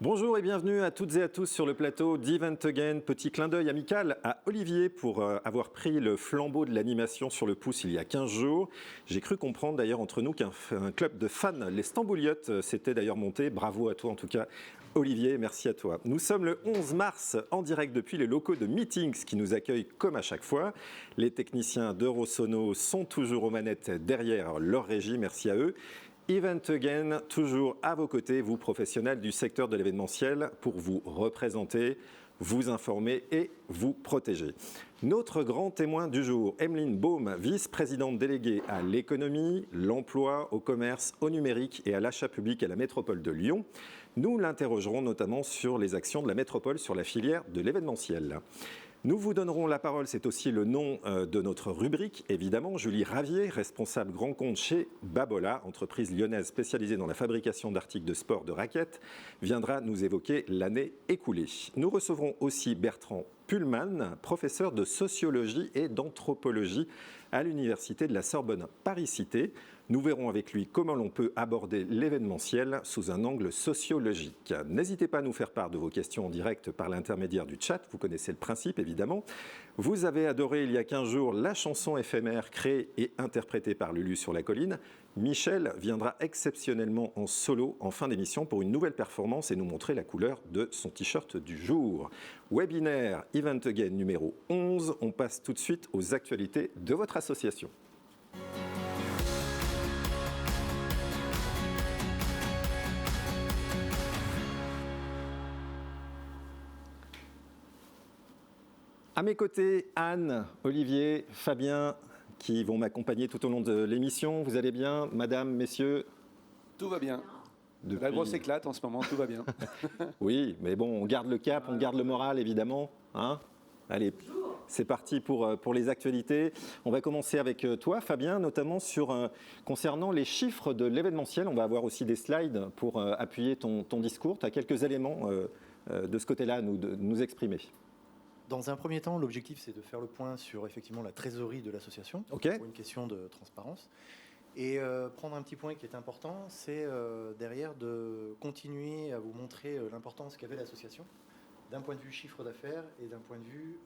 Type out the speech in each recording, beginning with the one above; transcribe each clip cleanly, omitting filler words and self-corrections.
Bonjour et bienvenue à toutes et à tous sur le plateau d'Event Again. Petit clin d'œil amical à Olivier pour avoir pris le flambeau de l'animation sur le pouce il y a 15 jours. J'ai cru comprendre d'ailleurs entre nous qu'un club de fans, les Stambouliotes, s'était d'ailleurs monté. Bravo à toi en tout cas Olivier, merci à toi. Nous sommes le 11 mars en direct depuis les locaux de Meetings qui nous accueillent comme à chaque fois. Les techniciens d'Eurosono sont toujours aux manettes derrière leur régie, merci à eux. Event Again, toujours à vos côtés, vous professionnels du secteur de l'événementiel, pour vous représenter, vous informer et vous protéger. Notre grand témoin du jour, Emeline Baume, vice-présidente déléguée à l'économie, l'emploi, au commerce, au numérique et à l'achat public à la métropole de Lyon. Nous l'interrogerons notamment sur les actions de la métropole sur la filière de l'événementiel. Nous vous donnerons la parole, c'est aussi le nom de notre rubrique, évidemment. Julie Ravier, responsable grand compte chez Babola, entreprise lyonnaise spécialisée dans la fabrication d'articles de sport de raquettes, viendra nous évoquer l'année écoulée. Nous recevrons aussi Bertrand Pullman, professeur de sociologie et d'anthropologie à l'Université de la Sorbonne Paris-Cité. Nous verrons avec lui comment l'on peut aborder l'événementiel sous un angle sociologique. N'hésitez pas à nous faire part de vos questions en direct par l'intermédiaire du chat. Vous connaissez le principe, évidemment. Vous avez adoré il y a 15 jours la chanson éphémère créée et interprétée par Lulu sur la colline. Michel viendra exceptionnellement en solo en fin d'émission pour une nouvelle performance et nous montrer la couleur de son t-shirt du jour. Webinaire Event Again numéro 11. On passe tout de suite aux actualités de votre association. À mes côtés, Anne, Olivier, Fabien, qui vont m'accompagner tout au long de l'émission. Vous allez bien, madame, messieurs? Tout va bien. Depuis... La grosse éclate en ce moment, tout va bien. Oui, mais bon, on garde le cap, on garde le moral, évidemment. Hein? Allez, c'est parti pour les actualités. On va commencer avec toi, Fabien, notamment concernant les chiffres de l'événementiel. On va avoir aussi des slides pour appuyer ton discours. Tu as quelques éléments de ce côté-là à nous exprimer. Dans un premier temps, l'objectif, c'est de faire le point sur effectivement la trésorerie de l'association, Okay. pour une question de transparence. Et prendre un petit point qui est important, c'est derrière de continuer à vous montrer l'importance qu'avait l'association, d'un point de vue chiffre d'affaires et d'un point de vue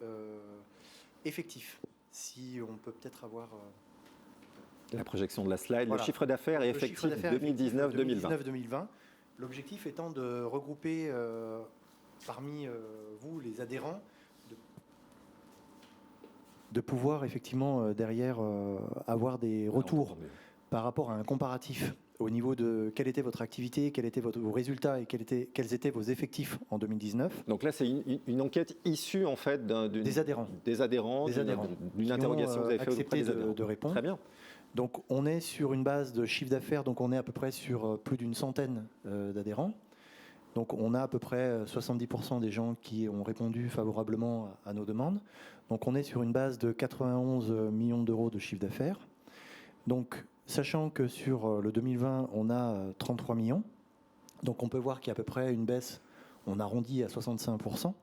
effectif. Si on peut peut-être avoir... La projection de la slide, voilà. Le chiffre d'affaires et effectif 2019-2020. L'objectif étant de regrouper parmi vous, les adhérents, de pouvoir effectivement derrière avoir des retours par rapport à un comparatif au niveau de quelle était votre activité, quels étaient vos résultats et quels étaient vos effectifs en 2019. Donc là, c'est une enquête issue en fait des adhérents. D'une interrogation que vous avez faite auprès des adhérents. De répondre. Très bien. Donc on est sur une base de chiffre d'affaires, donc on est à peu près sur plus d'une centaine d'adhérents. Donc on a à peu près 70% des gens qui ont répondu favorablement à nos demandes. Donc on est sur une base de 91 millions d'euros de chiffre d'affaires. Donc sachant que sur le 2020, on a 33 millions. Donc on peut voir qu'il y a à peu près une baisse, on arrondit à 65%.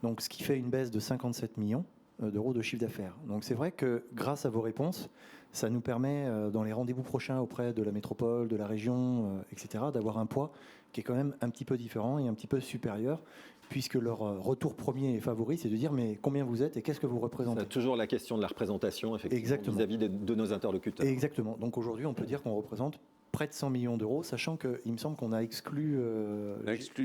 Donc ce qui fait une baisse de 57 millions d'euros de chiffre d'affaires. Donc c'est vrai que grâce à vos réponses, ça nous permet dans les rendez-vous prochains auprès de la métropole, de la région, etc., d'avoir un poids qui est quand même un petit peu différent et un petit peu supérieur, puisque leur retour premier et favori, c'est de dire mais combien vous êtes et qu'est-ce que vous représentez. C'est toujours la question de la représentation, effectivement, vis-à-vis de nos interlocuteurs. Exactement. Donc aujourd'hui, on peut dire qu'on représente près de 100 millions d'euros, sachant qu'il me semble qu'on a exclu,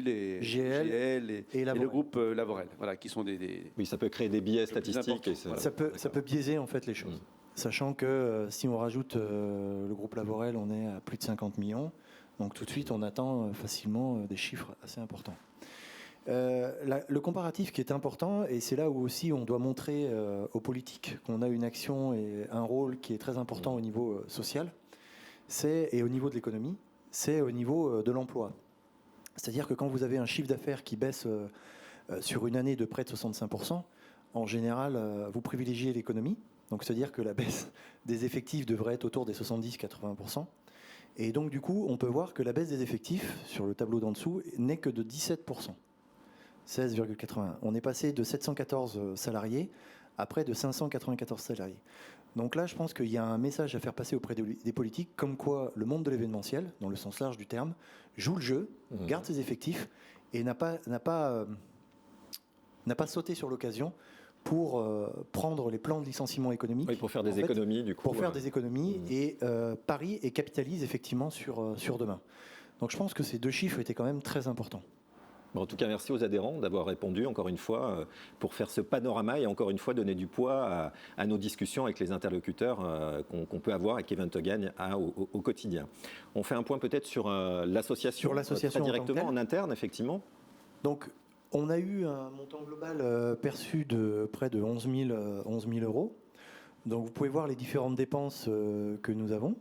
les GL et le groupe Lavorel, voilà, qui sont des... Oui, ça peut créer des biais statistiques. Et ça peut biaiser en fait les choses. Sachant que si on rajoute le groupe Lavorel, on est à plus de 50 millions. Donc tout de suite, on attend facilement des chiffres assez importants. Le comparatif qui est important, et c'est là où aussi on doit montrer aux politiques qu'on a une action et un rôle qui est très important au niveau social, et au niveau de l'économie, c'est au niveau de l'emploi. C'est-à-dire que quand vous avez un chiffre d'affaires qui baisse sur une année de près de 65%, en général, vous privilégiez l'économie. Donc c'est-à-dire que la baisse des effectifs devrait être autour des 70-80%. Et donc du coup, on peut voir que la baisse des effectifs, sur le tableau d'en dessous, n'est que de 17%. 16,81. On est passé de 714 salariés à près de 594 salariés. Donc là, je pense qu'il y a un message à faire passer auprès des politiques, comme quoi le monde de l'événementiel, dans le sens large du terme, joue le jeu, garde ses effectifs et n'a pas sauté sur l'occasion pour prendre les plans de licenciement économique. Oui, pour faire des économies, du coup. Pour faire des économies, et parie et capitalise effectivement sur demain. Donc je pense que ces 2 chiffres étaient quand même très importants. Bon, en tout cas, merci aux adhérents d'avoir répondu, encore une fois, pour faire ce panorama et encore une fois donner du poids à nos discussions avec les interlocuteurs qu'on peut avoir et qu'Event Again a au quotidien. On fait un point peut-être sur l'association. Sur l'association très directement, en interne, effectivement. Donc, on a eu un montant global perçu de près de 11 000 euros. Donc, vous pouvez voir les différentes dépenses que nous avons.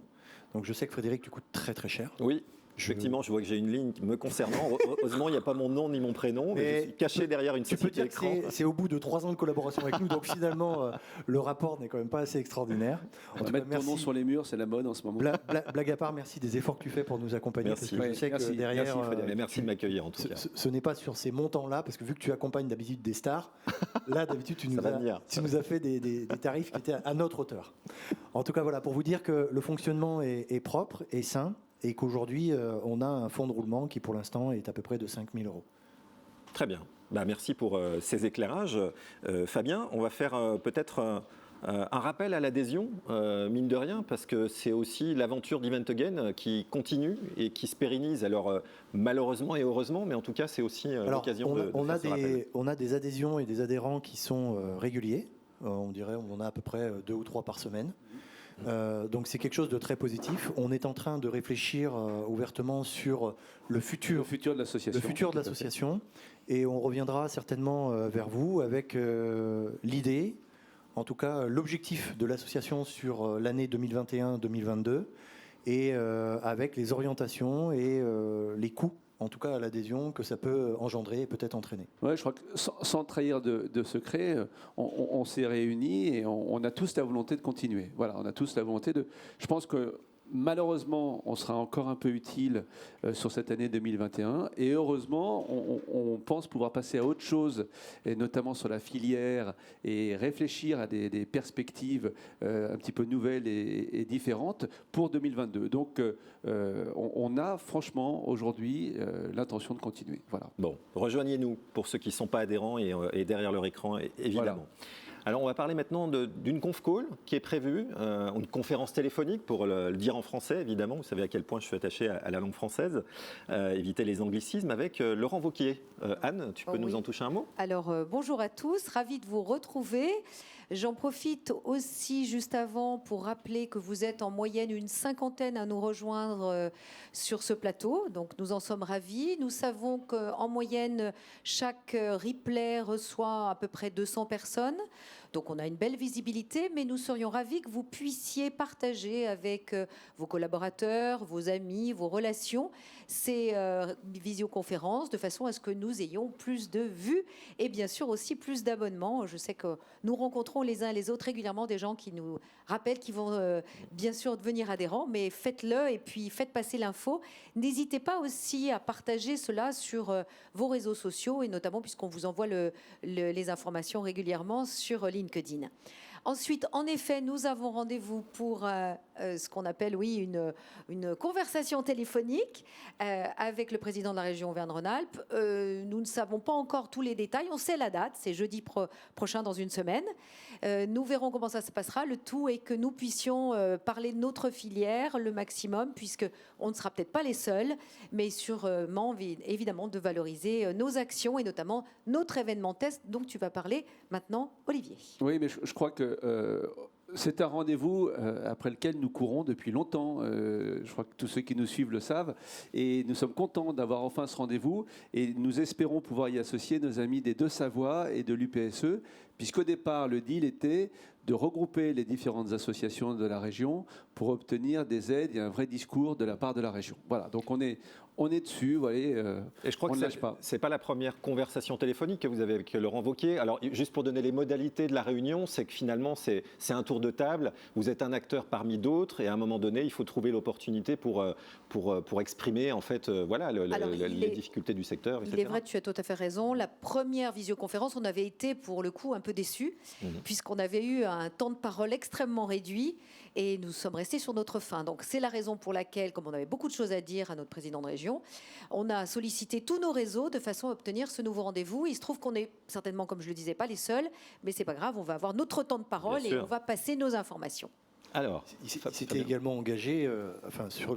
Donc, je sais que Frédéric, tu coûtes très très cher. Oui. Effectivement, je vois que j'ai une ligne me concernant. Heureusement, il n'y a pas mon nom ni mon prénom, mais je suis caché derrière une petite écran. C'est au bout de 3 ans de collaboration avec nous, donc finalement, le rapport n'est quand même pas assez extraordinaire. On va mettre ton nom sur les murs, c'est la mode en ce moment. Blague à part, merci des efforts que tu fais pour nous accompagner. Merci. Parce que je sais que derrière, merci de m'accueillir en tout cas. Ce n'est pas sur ces montants-là, parce que vu que tu accompagnes d'habitude des stars, là d'habitude tu nous as fait des tarifs qui étaient à notre hauteur. En tout cas, voilà, pour vous dire que le fonctionnement est propre et sain, et qu'aujourd'hui, on a un fonds de roulement qui, pour l'instant, est à peu près de 5 000 euros. Très bien. Merci pour ces éclairages. Fabien, on va faire peut-être un rappel à l'adhésion, mine de rien, parce que c'est aussi l'aventure d'Event Again qui continue et qui se pérennise. Alors, malheureusement et heureusement, mais en tout cas, c'est aussi l'occasion de faire ce rappel. On a des adhésions et des adhérents qui sont réguliers. On dirait on a à peu près 2 ou 3 par semaine. Donc c'est quelque chose de très positif. On est en train de réfléchir ouvertement sur le futur de l'association. Et on reviendra certainement vers vous avec l'idée, en tout cas l'objectif de l'association sur l'année 2021-2022 et avec les orientations et les coûts, en tout cas à l'adhésion, que ça peut engendrer et peut-être entraîner. Ouais, je crois que sans trahir de secret, on s'est réunis et on a tous la volonté de continuer. Voilà, on a tous la volonté de... Je pense que malheureusement, on sera encore un peu utile sur cette année 2021. Et heureusement, on pense pouvoir passer à autre chose, et notamment sur la filière, et réfléchir à des perspectives un petit peu nouvelles et différentes pour 2022. Donc, on a franchement aujourd'hui l'intention de continuer. Voilà. Bon, rejoignez-nous pour ceux qui ne sont pas adhérents et derrière leur écran, évidemment. Voilà. Alors, on va parler maintenant d'une conf call qui est prévue, une conférence téléphonique, pour le dire en français, évidemment. Vous savez à quel point je suis attaché à la langue française. Éviter les anglicismes avec Laurent Wauquiez. Anne, tu peux nous en toucher un mot ? Alors, bonjour à tous, ravi de vous retrouver. J'en profite aussi juste avant pour rappeler que vous êtes en moyenne une 50aine à nous rejoindre sur ce plateau. Donc nous en sommes ravis. Nous savons qu'en moyenne, chaque replay reçoit à peu près 200 personnes. Donc on a une belle visibilité, mais nous serions ravis que vous puissiez partager avec vos collaborateurs, vos amis, vos relations, ces visioconférences, de façon à ce que nous ayons plus de vues et bien sûr aussi plus d'abonnements. Je sais que nous rencontrons les uns et les autres régulièrement des gens qui nous rappellent qu'ils vont bien sûr devenir adhérents, mais faites-le et puis faites passer l'info. N'hésitez pas aussi à partager cela sur vos réseaux sociaux et notamment puisqu'on vous envoie les informations régulièrement sur LinkedIn. Ensuite, en effet, nous avons rendez-vous pour ce qu'on appelle, une conversation téléphonique avec le président de la région Auvergne-Rhône-Alpes. Nous ne savons pas encore tous les détails. On sait la date, c'est jeudi prochain, dans une semaine. Nous verrons comment ça se passera. Le tout est que nous puissions parler de notre filière le maximum, puisqu'on ne sera peut-être pas les seuls, mais sûrement, évidemment, de valoriser nos actions et notamment notre événement test dont tu vas parler maintenant, Olivier. Oui, mais je crois que c'est un rendez-vous après lequel nous courons depuis longtemps. Je crois que tous ceux qui nous suivent le savent. Et nous sommes contents d'avoir enfin ce rendez-vous. Et nous espérons pouvoir y associer nos amis des Deux-Savoie et de l'UPSE, puisqu'au départ, le deal était de regrouper les différentes associations de la région pour obtenir des aides et un vrai discours de la part de la région. Voilà, donc on est dessus, vous voyez, et je crois que ce n'est pas la première conversation téléphonique que vous avez avec Laurent Wauquiez. Alors, juste pour donner les modalités de la réunion, c'est que finalement, c'est un tour de table. Vous êtes un acteur parmi d'autres et à un moment donné, il faut trouver l'opportunité pour exprimer, en fait, les difficultés du secteur, etc. Il est vrai, tu as tout à fait raison. La première visioconférence, on avait été, pour le coup, un peu déçus, puisqu'on avait eu un temps de parole extrêmement réduit et nous sommes restés sur notre faim. Donc c'est la raison pour laquelle, comme on avait beaucoup de choses à dire à notre président de région, on a sollicité tous nos réseaux de façon à obtenir ce nouveau rendez-vous. Il se trouve qu'on est certainement, comme je le disais, pas les seuls, mais c'est pas grave, on va avoir notre temps de parole et on va passer nos informations. Alors, il s'était également engagé,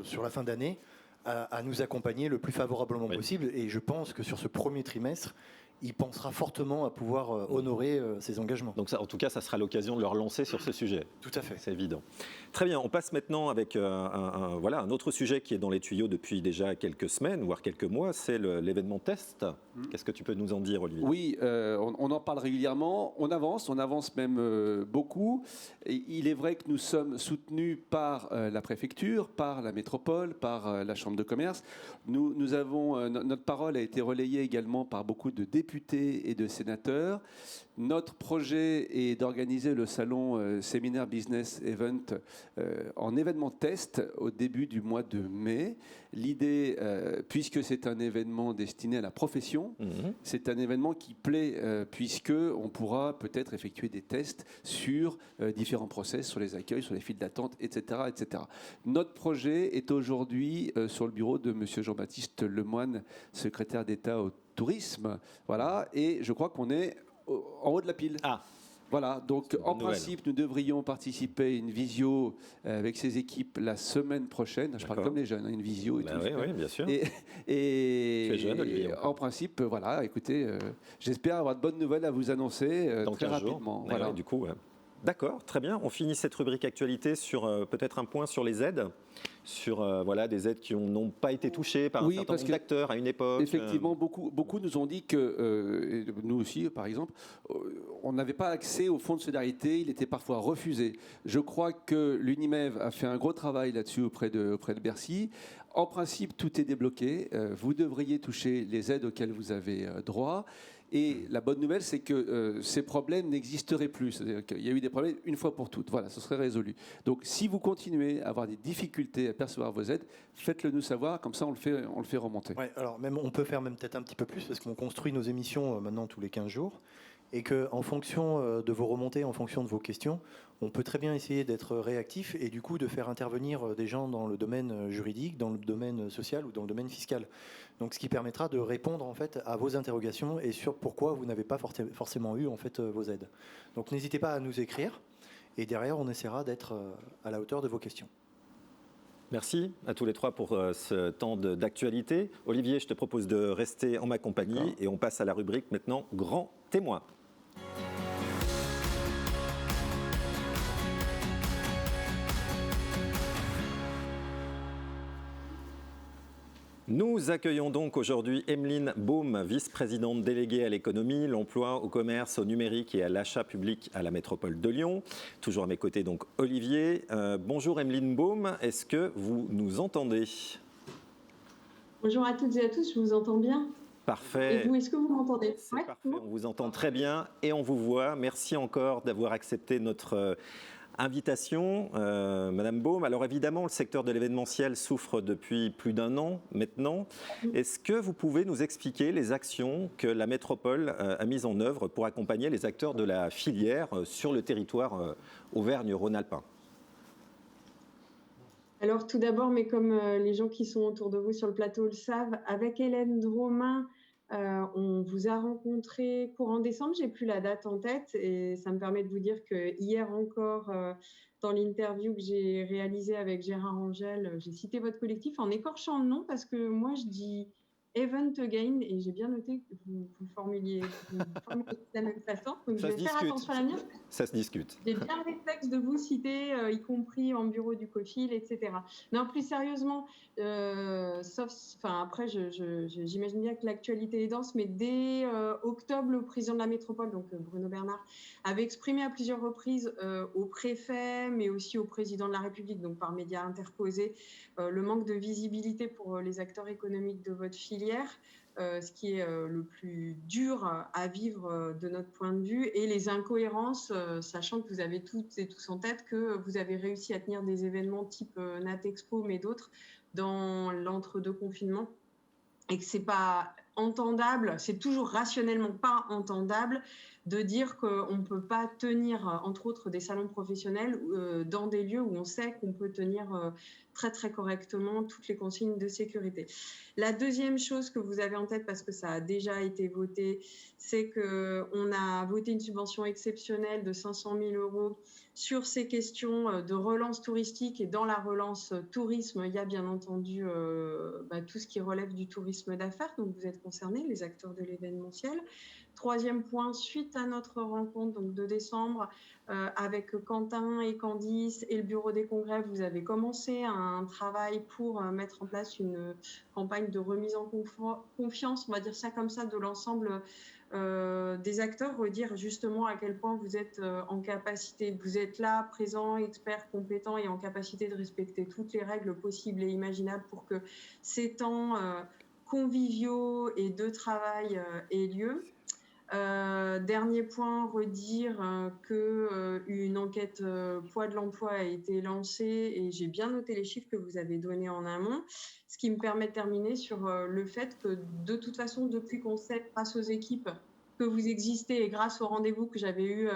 sur la fin d'année, à nous accompagner le plus favorablement possible. Et je pense que sur ce premier trimestre, il pensera fortement à pouvoir honorer ses engagements. Donc ça, en tout cas, ça sera l'occasion de le relancer sur ce sujet. Tout à fait. C'est évident. Très bien, on passe maintenant avec un autre sujet qui est dans les tuyaux depuis déjà quelques semaines, voire quelques mois, c'est l'événement test. Qu'est-ce que tu peux nous en dire, Olivier? Oui, on en parle régulièrement, on avance même beaucoup. Et il est vrai que nous sommes soutenus par la préfecture, par la métropole, par la chambre de commerce. Nous avons, notre parole a été relayée également par beaucoup de députés et de sénateurs. Notre projet est d'organiser le salon Séminaire Business Event en événement test au début du mois de mai. L'idée, puisque c'est un événement destiné à la profession, c'est un événement qui plaît puisque on pourra peut-être effectuer des tests sur différents process, sur les accueils, sur les files d'attente, etc., etc. Notre projet est aujourd'hui sur le bureau de M. Jean-Baptiste Lemoyne, secrétaire d'État au tourisme. Voilà, et je crois qu'on est en haut de la pile. Ah. Voilà, donc en principe, nous devrions participer à une visio avec ces équipes la semaine prochaine. Je parle comme les jeunes, une visio et tout. Oui, bien sûr. Et tu es jeune, Olivier. En principe, voilà, écoutez, j'espère avoir de bonnes nouvelles à vous annoncer dans très 15 jours. rapidement. Voilà. Du coup, d'accord, très bien. On finit cette rubrique actualité sur peut-être un point sur les aides, sur des aides qui n'ont pas été touchées par un certain nombre d'acteurs à une époque. Effectivement, beaucoup nous ont dit que, nous aussi par exemple, on n'avait pas accès au fonds de solidarité, il était parfois refusé. Je crois que l'Unimev a fait un gros travail là-dessus auprès de Bercy. En principe, tout est débloqué. Vous devriez toucher les aides auxquelles vous avez droit. Et la bonne nouvelle, c'est que ces problèmes n'existeraient plus. C'est-à-dire qu'il y a eu des problèmes une fois pour toutes. Voilà, ce serait résolu. Donc, si vous continuez à avoir des difficultés à percevoir vos aides, faites-le nous savoir. Comme ça, on le fait remonter. Ouais, alors même, on peut faire même peut-être un petit peu plus parce qu'on construit nos émissions maintenant tous les 15 jours. Et qu'en fonction de vos remontées, en fonction de vos questions, on peut très bien essayer d'être réactif et du coup de faire intervenir des gens dans le domaine juridique, dans le domaine social ou dans le domaine fiscal. Donc ce qui permettra de répondre en fait à vos interrogations et sur pourquoi vous n'avez pas forcément eu en fait vos aides. Donc n'hésitez pas à nous écrire et derrière on essaiera d'être à la hauteur de vos questions. Merci à tous les trois pour ce temps d'actualité. Olivier, je te propose de rester en ma compagnie et on passe à la rubrique maintenant Grand Témoin. Nous accueillons donc aujourd'hui Emeline Baume, vice-présidente déléguée à l'économie, l'emploi, au commerce, au numérique et à l'achat public à la métropole de Lyon. Toujours à mes côtés, donc Olivier. Bonjour Emeline Baume, est-ce que vous nous entendez? Bonjour à toutes et à tous, je vous entends bien. Parfait. Et vous, est-ce que vous m'entendez? C'est parfait, on vous entend très bien et on vous voit. Merci encore d'avoir accepté notre invitation, Madame Baume. Alors évidemment, le secteur de l'événementiel souffre depuis plus d'un an maintenant. Est-ce que vous pouvez nous expliquer les actions que la métropole a mises en œuvre pour accompagner les acteurs de la filière sur le territoire auvergne-rhône-alpin? Alors tout d'abord, mais comme les gens qui sont autour de vous sur le plateau le savent, avec Hélène Dromain, on vous a rencontré courant décembre, j'ai plus la date en tête et ça me permet de vous dire que hier encore, dans l'interview que j'ai réalisée avec Gérard Angel, j'ai cité votre collectif en écorchant le nom parce que moi je dis Event Again et j'ai bien noté que vous le formuliez de la même façon. Donc je vais faire attention à l'avenir. Ça se discute. J'ai bien le réflexe de vous citer, y compris en bureau du COFIL, etc. Non, plus sérieusement, après, j'imagine bien que l'actualité est dense, mais dès octobre, le président de la métropole, donc Bruno Bernard, avait exprimé à plusieurs reprises au préfet, mais aussi au président de la République, donc par médias interposés, le manque de visibilité pour les acteurs économiques de votre filière. Ce qui est le plus dur à vivre de notre point de vue, et les incohérences, sachant que vous avez toutes et tous en tête que vous avez réussi à tenir des événements type Natexpo, mais d'autres, dans l'entre-deux confinements, et que c'est pas entendable, c'est toujours rationnellement pas entendable de dire qu'on ne peut pas tenir, entre autres, des salons professionnels dans des lieux où on sait qu'on peut tenir très très correctement toutes les consignes de sécurité. La deuxième chose que vous avez en tête, parce que ça a déjà été voté, c'est qu'on a voté une subvention exceptionnelle de 500 000 € sur ces questions de relance touristique. Et dans la relance tourisme, il y a bien entendu tout ce qui relève du tourisme d'affaires. Donc vous êtes concernés, les acteurs de l'événementiel. Troisième point, suite à notre rencontre donc de décembre avec Quentin et Candice et le bureau des congrès, vous avez commencé un travail pour mettre en place une campagne de remise en confiance, on va dire ça comme ça, de l'ensemble des acteurs, redire justement à quel point vous êtes en capacité, vous êtes là, présent, expert, compétent et en capacité de respecter toutes les règles possibles et imaginables pour que ces temps conviviaux et de travail aient lieu. Dernier point, redire qu'une enquête poids de l'emploi a été lancée et j'ai bien noté les chiffres que vous avez donnés en amont, ce qui me permet de terminer sur le fait que de toute façon, depuis qu'on sait grâce aux équipes que vous existez et grâce au rendez-vous que j'avais eu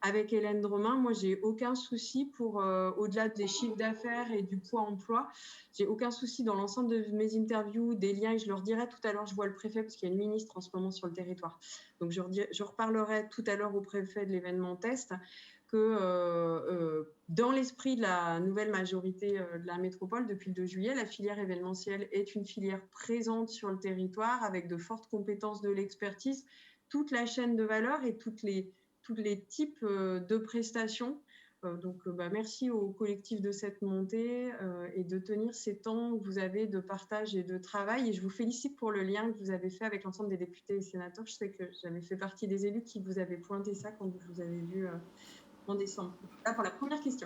avec Hélène Dromain, moi j'ai aucun souci pour, au-delà des chiffres d'affaires et du poids emploi, j'ai aucun souci dans l'ensemble de mes interviews, des liens, et je leur dirai tout à l'heure, je vois le préfet parce qu'il y a une ministre en ce moment sur le territoire. Donc je reparlerai tout à l'heure au préfet de l'événement test que dans l'esprit de la nouvelle majorité de la métropole, depuis le 2 juillet, la filière événementielle est une filière présente sur le territoire avec de fortes compétences de l'expertise, toute la chaîne de valeur et tous les types de prestations. Donc, merci au collectif de cette montée et de tenir ces temps que vous avez de partage et de travail. Et je vous félicite pour le lien que vous avez fait avec l'ensemble des députés et sénateurs. Je sais que j'avais fait partie des élus qui vous avaient pointé ça quand vous avez vu en décembre. Là, pour la première question.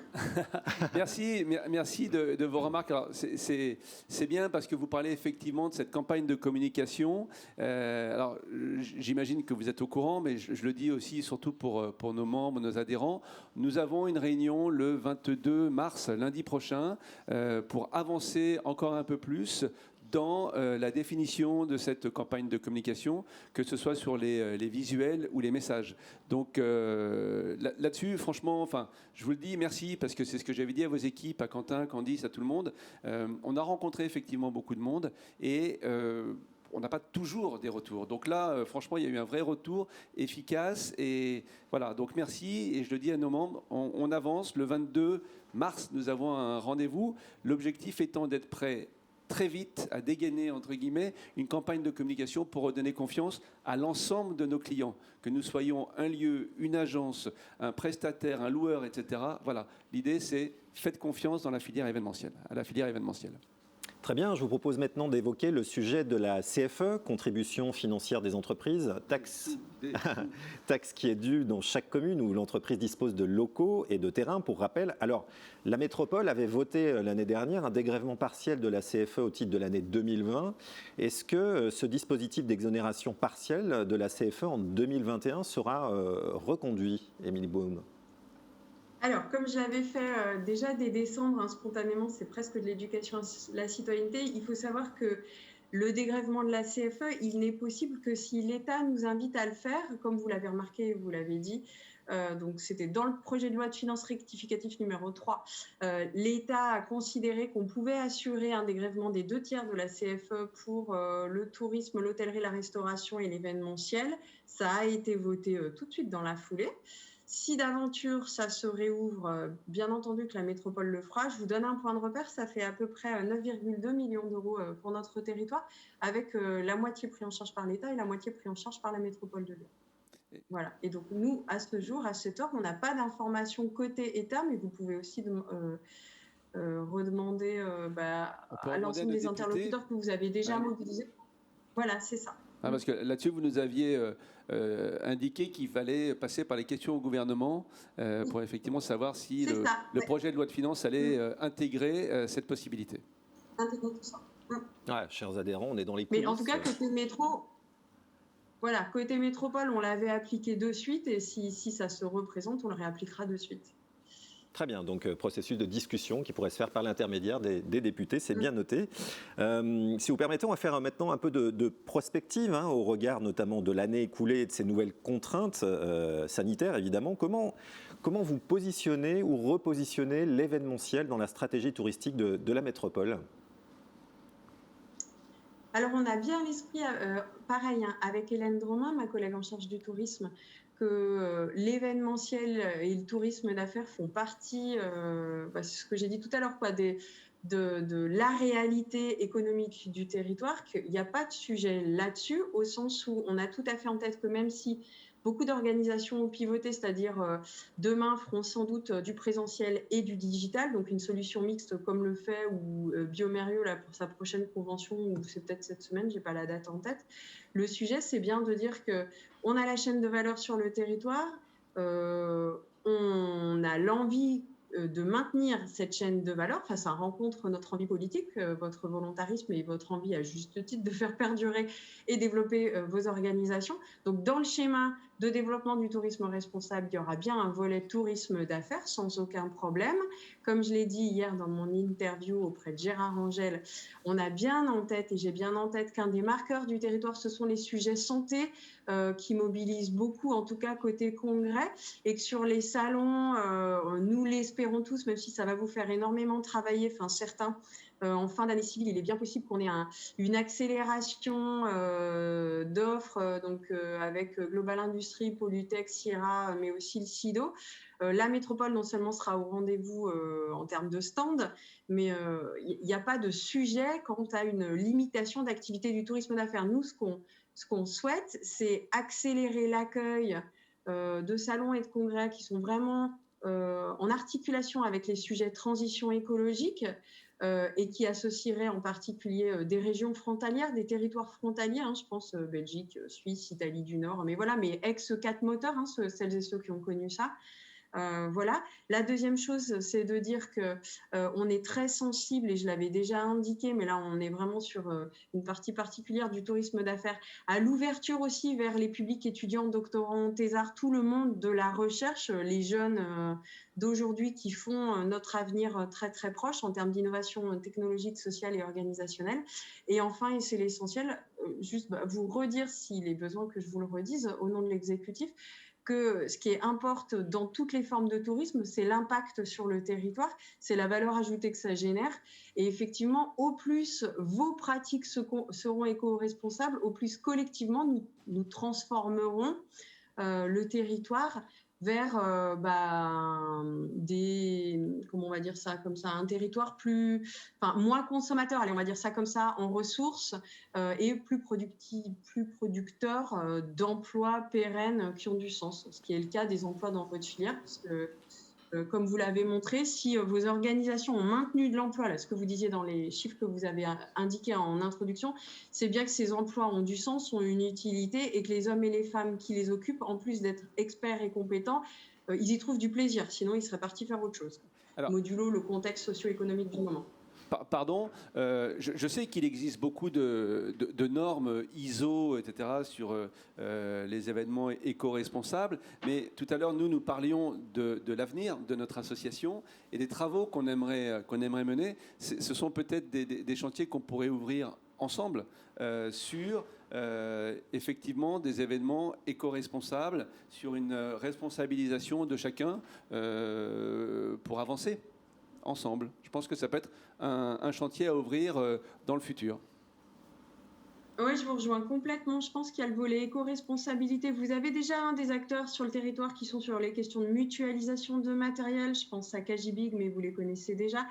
Merci de vos remarques. Alors, c'est bien parce que vous parlez effectivement de cette campagne de communication. Alors, j'imagine que vous êtes au courant, mais je le dis aussi surtout pour nos membres, nos adhérents. Nous avons une réunion le 22 mars, lundi prochain, pour avancer encore un peu plus dans la définition de cette campagne de communication, que ce soit sur les visuels ou les messages. Donc là-dessus, franchement, je vous le dis, merci, parce que c'est ce que j'avais dit à vos équipes, à Quentin, Candice, à tout le monde. On a rencontré effectivement beaucoup de monde et on n'a pas toujours des retours. Donc là, franchement, il y a eu un vrai retour efficace. Et voilà, donc merci. Et je le dis à nos membres, on avance. Le 22 mars, nous avons un rendez-vous. L'objectif étant d'être prêt très vite à dégainer, entre guillemets, une campagne de communication pour redonner confiance à l'ensemble de nos clients. Que nous soyons un lieu, une agence, un prestataire, un loueur, etc. Voilà, l'idée c'est faites confiance dans la filière événementielle, à la filière événementielle. Très bien, je vous propose maintenant d'évoquer le sujet de la CFE, contribution financière des entreprises, taxe qui est due dans chaque commune où l'entreprise dispose de locaux et de terrains. Pour rappel, alors la métropole avait voté l'année dernière un dégrèvement partiel de la CFE au titre de l'année 2020. Est-ce que ce dispositif d'exonération partielle de la CFE en 2021 sera reconduit, Émilie Baum ? Alors, comme je l'avais fait déjà dès décembre, spontanément, c'est presque de l'éducation à la citoyenneté, il faut savoir que le dégrèvement de la CFE, il n'est possible que si l'État nous invite à le faire, comme vous l'avez remarqué, vous l'avez dit. Donc, c'était dans le projet de loi de finances rectificatif numéro 3. L'État a considéré qu'on pouvait assurer un dégrèvement des 2/3 de la CFE pour le tourisme, l'hôtellerie, la restauration et l'événementiel. Ça a été voté tout de suite dans la foulée. Si d'aventure ça se réouvre, bien entendu que la métropole le fera. Je vous donne un point de repère, ça fait à peu près 9,2 millions d'euros pour notre territoire, avec la moitié pris en charge par l'État et la moitié pris en charge par la métropole de Lyon. Voilà. Et donc nous, à ce jour, à cette heure, on n'a pas d'informations côté État, mais vous pouvez aussi redemander à l'ensemble des interlocuteurs que vous avez déjà mobilisés. Voilà, c'est ça. Ah, parce que là-dessus, vous nous aviez indiqué qu'il fallait passer par les questions au gouvernement pour effectivement savoir si le projet de loi de finances allait intégrer cette possibilité. Intégrer tout ça. Ouais, chers adhérents, on est dans les coulisses. Mais en tout cas, côté métropole, on l'avait appliqué de suite et si ça se représente, on le réappliquera de suite. Très bien, donc processus de discussion qui pourrait se faire par l'intermédiaire des députés, c'est bien noté. Si vous permettez, on va faire maintenant un peu de prospective, au regard notamment de l'année écoulée et de ces nouvelles contraintes sanitaires, évidemment. Comment vous positionnez ou repositionnez l'événementiel dans la stratégie touristique de la métropole ? Alors, on a bien l'esprit, pareil, avec Hélène Dromain, ma collègue en charge du tourisme, que l'événementiel et le tourisme d'affaires font partie, c'est ce que j'ai dit tout à l'heure, de la réalité économique du territoire, qu'il n'y a pas de sujet là-dessus, au sens où on a tout à fait en tête que même si beaucoup d'organisations ont pivoté, c'est-à-dire demain feront sans doute du présentiel et du digital, donc une solution mixte comme le fait ou Biomério là, pour sa prochaine convention, ou c'est peut-être cette semaine, je n'ai pas la date en tête. Le sujet, c'est bien de dire qu'on a la chaîne de valeur sur le territoire, on a l'envie de maintenir cette chaîne de valeur. Enfin, ça rencontre notre envie politique, votre volontarisme et votre envie à juste titre de faire perdurer et développer vos organisations. Donc, dans le schéma de développement du tourisme responsable, il y aura bien un volet tourisme d'affaires sans aucun problème. Comme je l'ai dit hier dans mon interview auprès de Gérard Angel, on a bien en tête, et j'ai bien en tête qu'un des marqueurs du territoire, ce sont les sujets santé qui mobilisent beaucoup, en tout cas côté congrès, et que sur les salons, nous l'espérons tous, même si ça va vous faire énormément travailler, enfin certains, en fin d'année civile, il est bien possible qu'on ait une accélération d'offres, avec Global Industrie, Polytech, Sierra, mais aussi le SIDO. La métropole, non seulement sera au rendez-vous en termes de stand, mais il n'y a pas de sujet quant à une limitation d'activité du tourisme d'affaires. Nous, ce qu'on souhaite, c'est accélérer l'accueil de salons et de congrès qui sont vraiment en articulation avec les sujets de transition écologique et qui associeraient en particulier des régions frontalières, des territoires frontaliers, je pense Belgique, Suisse, Italie du Nord, mais voilà, mais ex-4 moteurs, celles et ceux qui ont connu ça. Voilà. La deuxième chose, c'est de dire qu'on est très sensible, et je l'avais déjà indiqué, mais là on est vraiment sur une partie particulière du tourisme d'affaires, à l'ouverture aussi vers les publics étudiants, doctorants, thésards, tout le monde de la recherche, les jeunes d'aujourd'hui qui font notre avenir très très proche en termes d'innovation technologique, sociale et organisationnelle. Et enfin, et c'est l'essentiel, juste vous redire, s'il est besoin que je vous le redise au nom de l'exécutif, que ce qui importe dans toutes les formes de tourisme, c'est l'impact sur le territoire, c'est la valeur ajoutée que ça génère. Et effectivement, au plus vos pratiques seront éco-responsables, au plus collectivement, nous transformerons le territoire vers comment on va dire ça comme ça, un territoire moins consommateur, allez, on va dire ça comme ça, en ressources et plus producteur d'emplois pérennes qui ont du sens, ce qui est le cas des emplois dans votre filière, parce que comme vous l'avez montré, si vos organisations ont maintenu de l'emploi, là, ce que vous disiez dans les chiffres que vous avez indiqués en introduction, c'est bien que ces emplois ont du sens, ont une utilité, et que les hommes et les femmes qui les occupent, en plus d'être experts et compétents, ils y trouvent du plaisir. Sinon, ils seraient partis faire autre chose. Alors, modulo le contexte socio-économique du moment. Pardon, je sais qu'il existe beaucoup de normes ISO, etc., sur les événements éco-responsables, mais tout à l'heure, nous parlions de l'avenir de notre association et des travaux qu'on aimerait mener. Ce sont peut-être des chantiers qu'on pourrait ouvrir ensemble sur effectivement des événements éco-responsables, sur une responsabilisation de chacun pour avancer ensemble. Je pense que ça peut être un chantier à ouvrir dans le futur. Oui, je vous rejoins complètement. Je pense qu'il y a le volet éco-responsabilité. Vous avez déjà des acteurs sur le territoire qui sont sur les questions de mutualisation de matériel. Je pense à Kajibig, mais vous les connaissez déjà.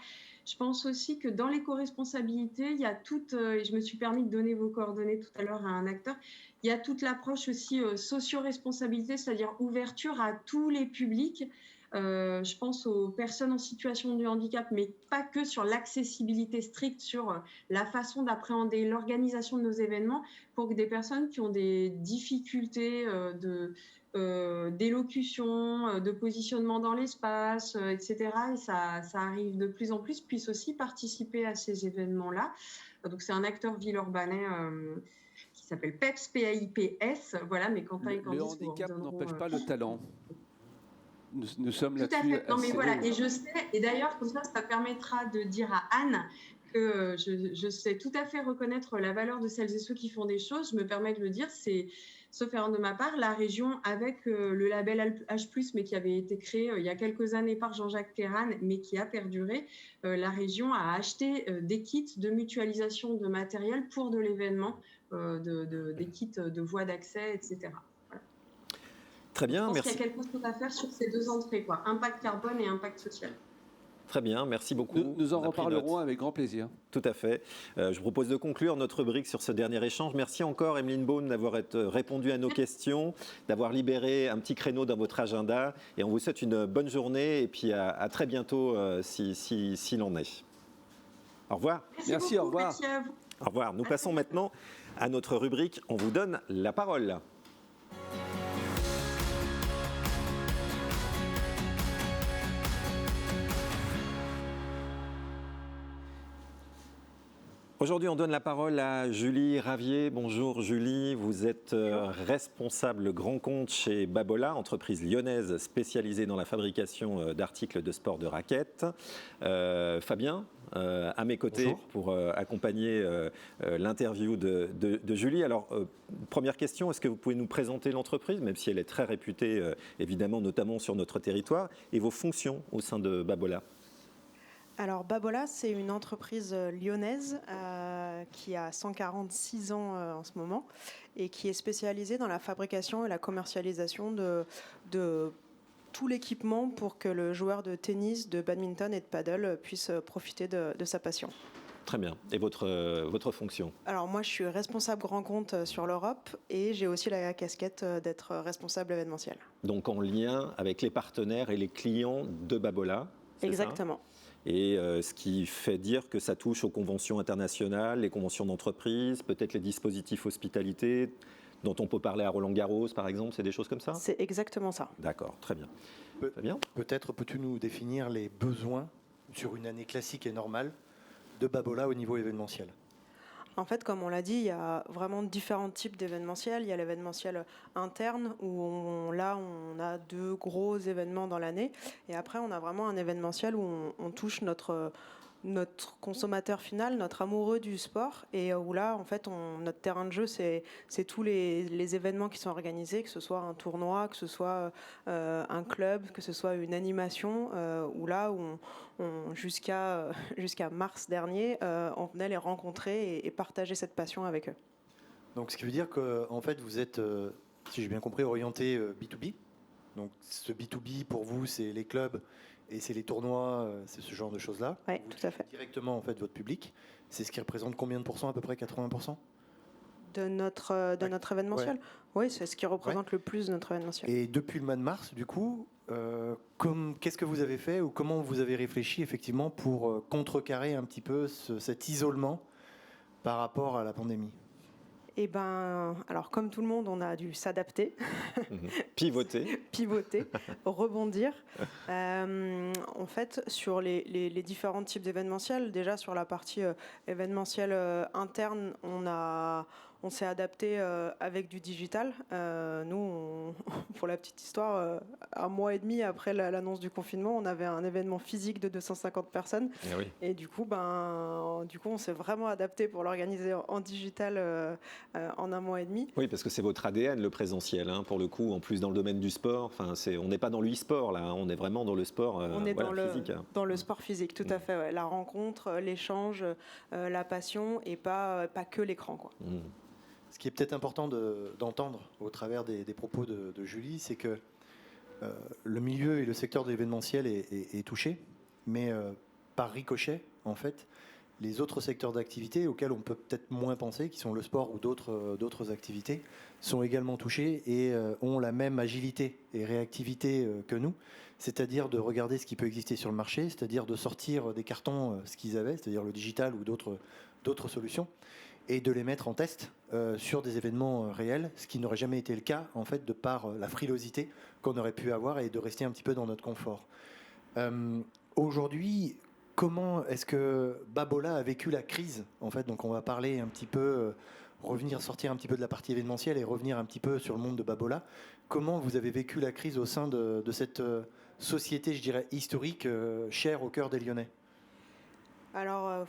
Je pense aussi que dans l'éco-responsabilité, il y a toute, et je me suis permis de donner vos coordonnées tout à l'heure à un acteur, il y a toute l'approche aussi socio-responsabilité, c'est-à-dire ouverture à tous les publics. Je pense aux personnes en situation de handicap, mais pas que sur l'accessibilité stricte, sur la façon d'appréhender l'organisation de nos événements, pour que des personnes qui ont des difficultés d'élocution, de positionnement dans l'espace, etc., et ça arrive de plus en plus, puissent aussi participer à ces événements-là. Donc c'est un acteur villeurbanais qui s'appelle PEPS, PAIPS, voilà, mais Quentin et Candice le handicap n'empêche pas le talent. nous sommes Tout à là-dessus. fait. Non, mais assez- voilà. Et je sais, et d'ailleurs, comme ça permettra de dire à Anne que je sais tout à fait reconnaître la valeur de celles et ceux qui font des choses. Je me permets de le dire, c'est, sauf erreur de ma part, la région avec le label H+, mais qui avait été créé il y a quelques années par Jean-Jacques Terran, mais qui a perduré, la région a acheté des kits de mutualisation de matériel pour de l'événement, des kits de voies d'accès, etc. Voilà. Très Je bien, pense qu'il y merci. a quelque chose à faire sur ces deux entrées, quoi. Impact carbone et impact social. Très bien, merci beaucoup. Nous en On a pris reparlerons note. avec grand plaisir. Tout à fait. Je vous propose de conclure notre rubrique sur ce dernier échange. Merci encore, Emeline Beaune, d'avoir répondu à nos questions, d'avoir libéré un petit créneau dans votre agenda. Et on vous souhaite une bonne journée et puis à très bientôt s'il en est. Au revoir. Merci, beaucoup, au revoir. Merci à vous. Au revoir. Nous passons maintenant à notre rubrique On vous donne la parole. Aujourd'hui, on donne la parole à Julie Ravier. Bonjour Julie, vous êtes responsable grand compte chez Babola, entreprise lyonnaise spécialisée dans la fabrication d'articles de sport de raquettes. Fabien, à mes côtés Bonjour. pour accompagner l'interview de Julie. Alors, première question, est-ce que vous pouvez nous présenter l'entreprise, même si elle est très réputée, évidemment, notamment sur notre territoire, et vos fonctions au sein de Babola? Alors Babola, c'est une entreprise lyonnaise qui a 146 ans en ce moment et qui est spécialisée dans la fabrication et la commercialisation de tout l'équipement pour que le joueur de tennis, de badminton et de paddle puisse profiter de sa passion. Très bien. Et votre fonction? Alors moi, je suis responsable grand compte sur l'Europe et j'ai aussi la casquette d'être responsable événementiel. Donc en lien avec les partenaires et les clients de Babola, c'est ça? Exactement. Et ce qui fait dire que ça touche aux conventions internationales, les conventions d'entreprise, peut-être les dispositifs hospitalité, dont on peut parler à Roland-Garros, par exemple, c'est des choses comme ça? C'est exactement ça. D'accord, très bien. Très bien. Peut-être peux-tu nous définir les besoins sur une année classique et normale de Babola au niveau événementiel? En fait, comme on l'a dit, il y a vraiment différents types d'événementiels. Il y a l'événementiel interne où on a 2 gros événements dans l'année. Et après, on a vraiment un événementiel où on touche notre consommateur final, notre amoureux du sport, et où là, en fait, notre terrain de jeu, c'est tous les événements qui sont organisés, que ce soit un tournoi, que ce soit un club, que ce soit une animation, où là, jusqu'à mars dernier, on venait les rencontrer et partager cette passion avec eux. Donc, ce qui veut dire que, en fait, vous êtes, si j'ai bien compris, orienté B2B. Donc, ce B2B, pour vous, c'est les clubs et c'est les tournois, c'est ce genre de choses-là. Oui, Vous tout à fait. touchez directement, en fait, votre public. C'est ce qui représente combien de pourcents, à peu près 80%? De notre événementiel. Oui, c'est ce qui représente le plus de notre événementiel. Et depuis le mois de mars, du coup, qu'est-ce que vous avez fait ou comment vous avez réfléchi, effectivement, pour contrecarrer un petit peu cet isolement par rapport à la pandémie? Eh ben, alors comme tout le monde, on a dû s'adapter, Pivoter. pivoter, rebondir. En fait, sur les différents types d'événementiels, déjà sur la partie événementielle interne, on s'est adapté avec du digital. Nous, pour la petite histoire, un mois et demi après l'annonce du confinement, on avait un événement physique de 250 personnes. Eh oui. Et du coup, on s'est vraiment adapté pour l'organiser en digital en un mois et demi. Oui, parce que c'est votre ADN, le présentiel, hein, pour le coup, en plus dans le domaine du sport. Enfin, on n'est pas dans l'e-sport, là, hein, on est vraiment dans le sport On est physique. dans le sport physique, tout à fait. Ouais. La rencontre, l'échange, la passion et pas que l'écran, quoi. Ce qui est peut-être important d'entendre au travers des propos de Julie, c'est que le milieu et le secteur de l'événementiel est touché, mais par ricochet, en fait, les autres secteurs d'activité auxquels on peut peut-être moins penser, qui sont le sport ou d'autres activités, sont également touchés et ont la même agilité et réactivité que nous, c'est-à-dire de regarder ce qui peut exister sur le marché, c'est-à-dire de sortir des cartons ce qu'ils avaient, c'est-à-dire le digital ou d'autres solutions, et de les mettre en test sur des événements réels, ce qui n'aurait jamais été le cas, en fait, de par la frilosité qu'on aurait pu avoir et de rester un petit peu dans notre confort. Aujourd'hui, comment est-ce que Babola a vécu la crise, en fait? Donc on va parler un petit peu, sortir un petit peu de la partie événementielle et revenir un petit peu sur le monde de Babola. Comment vous avez vécu la crise au sein de cette société, je dirais, historique, chère au cœur des Lyonnais? Alors,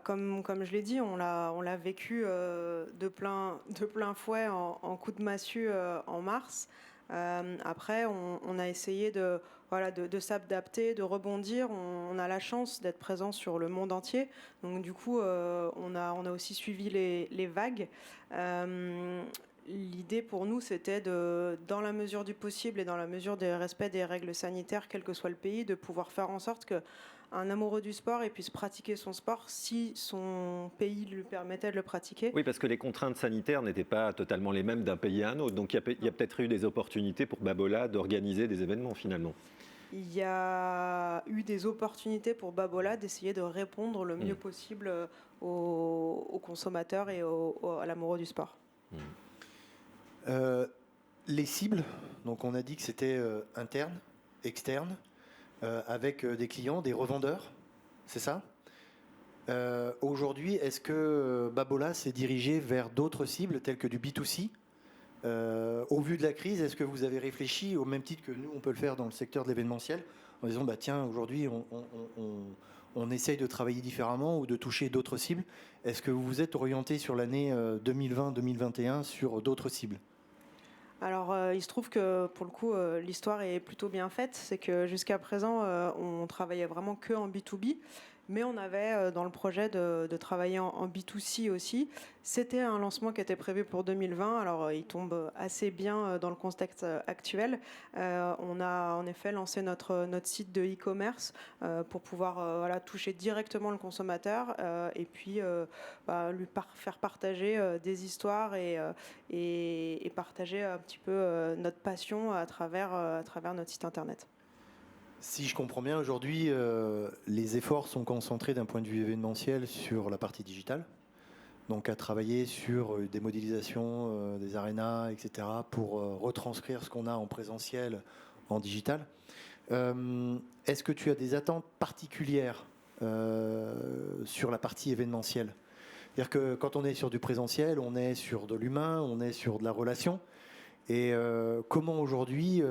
comme je l'ai dit, on l'a vécu de plein fouet en coup de massue en mars. Après, on a essayé de s'adapter, de rebondir. On a la chance d'être présent sur le monde entier. Donc, du coup, on a aussi suivi les vagues. L'idée pour nous, c'était dans la mesure du possible et dans la mesure du respect des règles sanitaires, quel que soit le pays, de pouvoir faire en sorte que un amoureux du sport et puisse pratiquer son sport si son pays lui permettait de le pratiquer. Oui, parce que les contraintes sanitaires n'étaient pas totalement les mêmes d'un pays à un autre. Donc il y a peut-être eu des opportunités pour Babola d'organiser des événements finalement. Il y a eu des opportunités pour Babola d'essayer de répondre le mieux possible aux consommateurs et à l'amoureux du sport. Les cibles, donc on a dit que c'était interne, externe, avec des clients, des revendeurs, c'est ça? Aujourd'hui, est-ce que Babola s'est dirigé vers d'autres cibles telles que du B2C? Au vu de la crise, est-ce que vous avez réfléchi au même titre que nous, on peut le faire dans le secteur de l'événementiel, en disant, tiens, aujourd'hui, on essaye de travailler différemment ou de toucher d'autres cibles? Est-ce que vous vous êtes orienté sur l'année 2020-2021 sur d'autres cibles? Alors, il se trouve que pour le coup, l'histoire est plutôt bien faite. C'est que jusqu'à présent, on travaillait vraiment que en B2B. Mais on avait dans le projet de travailler en B2C aussi. C'était un lancement qui était prévu pour 2020. Alors, il tombe assez bien dans le contexte actuel. On a en effet lancé notre site de e-commerce pour pouvoir toucher directement le consommateur et puis lui faire partager des histoires et partager un petit peu notre passion à travers notre site internet. Si je comprends bien, aujourd'hui, les efforts sont concentrés d'un point de vue événementiel sur la partie digitale, donc à travailler sur des modélisations, des arénas, etc., pour retranscrire ce qu'on a en présentiel en digital. Est-ce que tu as des attentes particulières sur la partie événementielle? C'est-à-dire que quand on est sur du présentiel, on est sur de l'humain, on est sur de la relation. Et comment aujourd'hui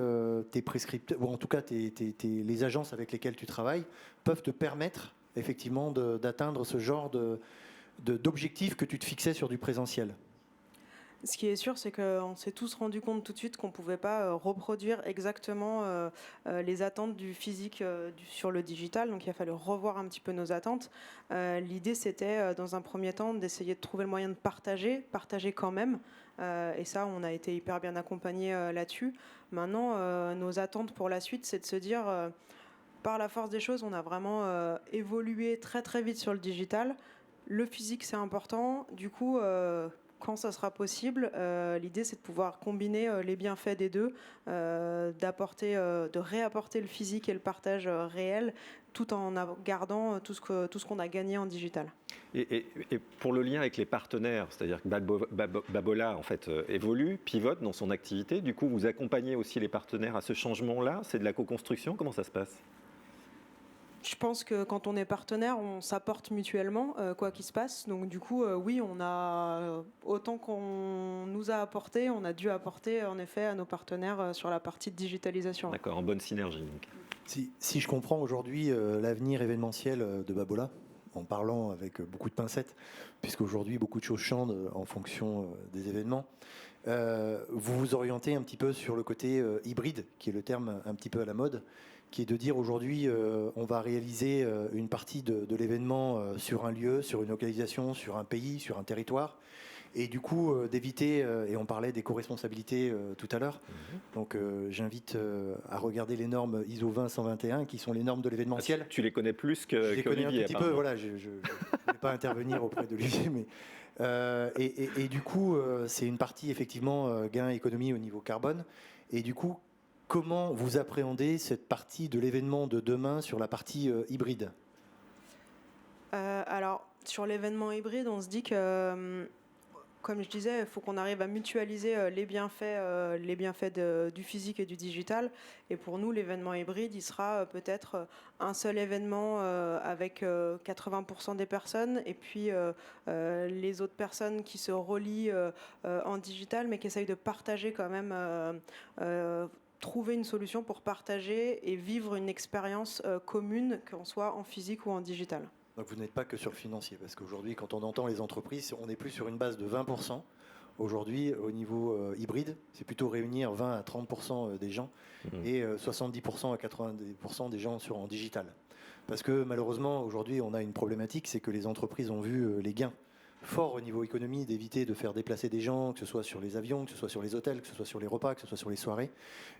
tes prescripteurs, ou en tout cas les agences avec lesquelles tu travailles, peuvent te permettre effectivement d'atteindre ce genre d'objectifs que tu te fixais sur du présentiel? Ce qui est sûr, c'est qu'on s'est tous rendu compte tout de suite qu'on ne pouvait pas reproduire exactement les attentes du physique sur le digital. Donc il a fallu revoir un petit peu nos attentes. L'idée, c'était dans un premier temps d'essayer de trouver le moyen de partager quand même. Et ça, on a été hyper bien accompagnés là-dessus. Maintenant, nos attentes pour la suite, c'est de se dire, par la force des choses, on a vraiment évolué très très vite sur le digital. Le physique, c'est important. Du coup, quand ça sera possible, l'idée, c'est de pouvoir combiner les bienfaits des deux, de réapporter le physique et le partage réel, tout en gardant tout ce qu'on a gagné en digital. Et pour le lien avec les partenaires, c'est-à-dire que Babola en fait évolue, pivote dans son activité. Du coup, vous accompagnez aussi les partenaires à ce changement-là. C'est de la co-construction. Comment ça se passe? Je pense que quand on est partenaire, on s'apporte mutuellement, quoi qu'il se passe. Donc du coup, oui, on a autant qu'on nous a apporté, on a dû apporter en effet à nos partenaires sur la partie de digitalisation. D'accord, en bonne synergie. Donc. Si je comprends aujourd'hui l'avenir événementiel de Babola, en parlant avec beaucoup de pincettes, puisqu'aujourd'hui beaucoup de choses changent en fonction des événements, vous vous orientez un petit peu sur le côté hybride, qui est le terme un petit peu à la mode, qui est de dire aujourd'hui on va réaliser une partie de l'événement sur un lieu, sur une localisation, sur un pays, sur un territoire, et du coup d'éviter, et on parlait d'éco-responsabilité tout à l'heure, donc j'invite à regarder les normes ISO 20121 qui sont les normes de l'événementiel. Tu les connais plus que Je les connais un petit peu, voilà, je ne vais pas intervenir auprès d'Olivier, mais et du coup c'est une partie effectivement gain économie au niveau carbone, et du coup comment vous appréhendez cette partie de l'événement de demain sur la partie hybride? Alors, sur l'événement hybride, on se dit que, comme je disais, il faut qu'on arrive à mutualiser les bienfaits du physique et du digital. Et pour nous, l'événement hybride, il sera peut-être un seul événement avec 80% des personnes, et puis les autres personnes qui se relient en digital, mais qui essayent de partager quand même trouver une solution pour partager et vivre une expérience commune, qu'on soit en physique ou en digital. Donc vous n'êtes pas que sur le financier, parce qu'aujourd'hui, quand on entend les entreprises, on n'est plus sur une base de 20%. Aujourd'hui, au niveau hybride, c'est plutôt réunir 20 à 30% des gens et 70% à 90% des gens en digital. Parce que malheureusement, aujourd'hui, on a une problématique, c'est que les entreprises ont vu les gains forts au niveau économie d'éviter de faire déplacer des gens, que ce soit sur les avions, que ce soit sur les hôtels, que ce soit sur les repas, que ce soit sur les soirées.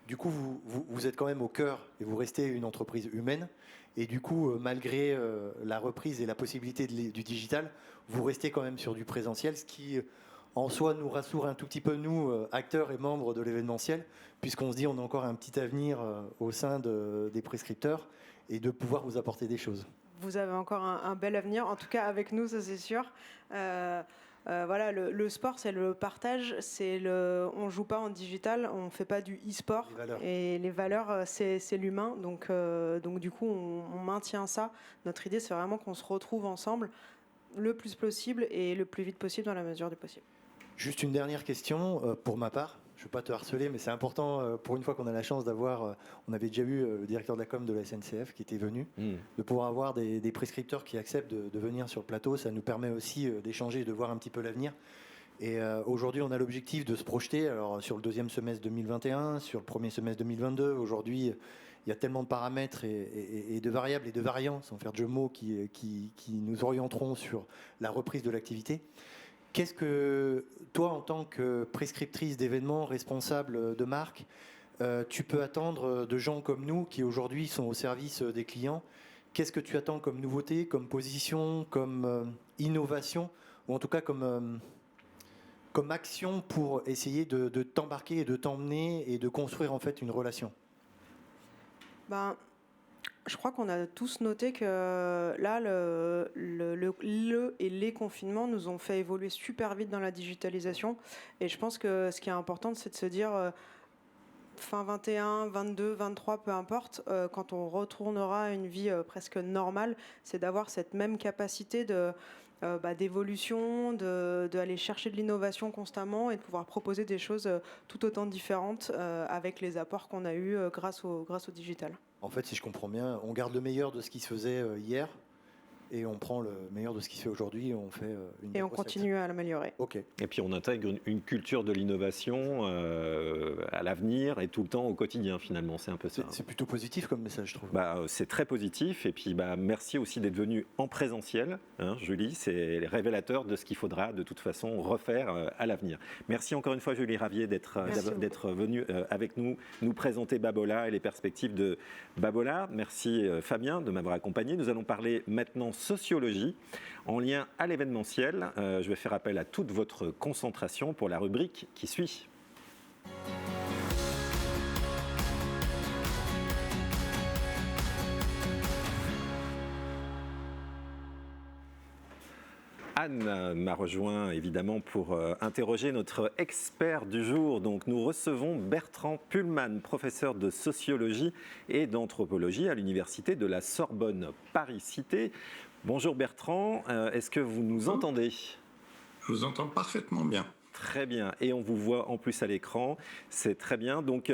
Du coup, vous êtes quand même au cœur et vous restez une entreprise humaine. Et du coup, malgré la reprise et la possibilité du digital, vous restez quand même sur du présentiel, ce qui en soi nous rassure un tout petit peu, nous, acteurs et membres de l'événementiel, puisqu'on se dit on a encore un petit avenir au sein des prescripteurs et de pouvoir vous apporter des choses. Vous avez encore un bel avenir, en tout cas avec nous, ça c'est sûr. Voilà, le sport, c'est le partage, on joue pas en digital, on fait pas du e-sport, et les valeurs, c'est l'humain. Donc du coup, on maintient ça. Notre idée, c'est vraiment qu'on se retrouve ensemble le plus possible et le plus vite possible dans la mesure du possible. Juste une dernière question pour ma part. Je ne veux pas te harceler, mais c'est important pour une fois qu'on a la chance d'avoir. On avait déjà eu le directeur de la com de la SNCF qui était venu, de pouvoir avoir des prescripteurs qui acceptent de venir sur le plateau. Ça nous permet aussi d'échanger et de voir un petit peu l'avenir. Et aujourd'hui, on a l'objectif de se projeter. Alors sur le deuxième semestre 2021, sur le premier semestre 2022. Aujourd'hui, il y a tellement de paramètres et de variables et de variants, sans faire de jeu de mots, qui nous orienteront sur la reprise de l'activité. Qu'est-ce que toi, en tant que prescriptrice d'événements, responsable de marque, tu peux attendre de gens comme nous qui aujourd'hui sont au service des clients? Qu'est-ce que tu attends comme nouveauté, comme position, comme innovation, ou en tout cas comme action pour essayer de t'embarquer et de t'emmener et de construire en fait une relation? Je crois qu'on a tous noté que là, et les confinements nous ont fait évoluer super vite dans la digitalisation. Et je pense que ce qui est important, c'est de se dire, fin 21, 22, 23, peu importe, quand on retournera à une vie presque normale, c'est d'avoir cette même capacité d'évolution, d'aller chercher de l'innovation constamment et de pouvoir proposer des choses tout autant différentes avec les apports qu'on a eus grâce au digital. En fait, si je comprends bien, on garde le meilleur de ce qui se faisait hier et on prend le meilleur de ce qui se fait aujourd'hui et on fait une Et on recette. continue à l'améliorer. Ok. Et puis on intègre une culture de l'innovation à l'avenir et tout le temps au quotidien finalement, c'est un peu ça. C'est plutôt positif comme message, je trouve. C'est très positif et puis merci aussi d'être venu en présentiel, hein, Julie, c'est révélateur de ce qu'il faudra de toute façon refaire à l'avenir. Merci encore une fois Julie Ravier d'être venue avec nous présenter Babola et les perspectives de Babola. Merci Fabien de m'avoir accompagné. Nous allons parler maintenant sociologie en lien à l'événementiel. Je vais faire appel à toute votre concentration pour la rubrique qui suit. Anne m'a rejoint évidemment pour interroger notre expert du jour. Donc nous recevons Bertrand Pullman, professeur de sociologie et d'anthropologie à l'université de la Sorbonne Paris-Cité. Bonjour Bertrand, est-ce que vous nous entendez ? Je vous entends parfaitement bien. Très bien, et on vous voit en plus à l'écran, c'est très bien. Donc,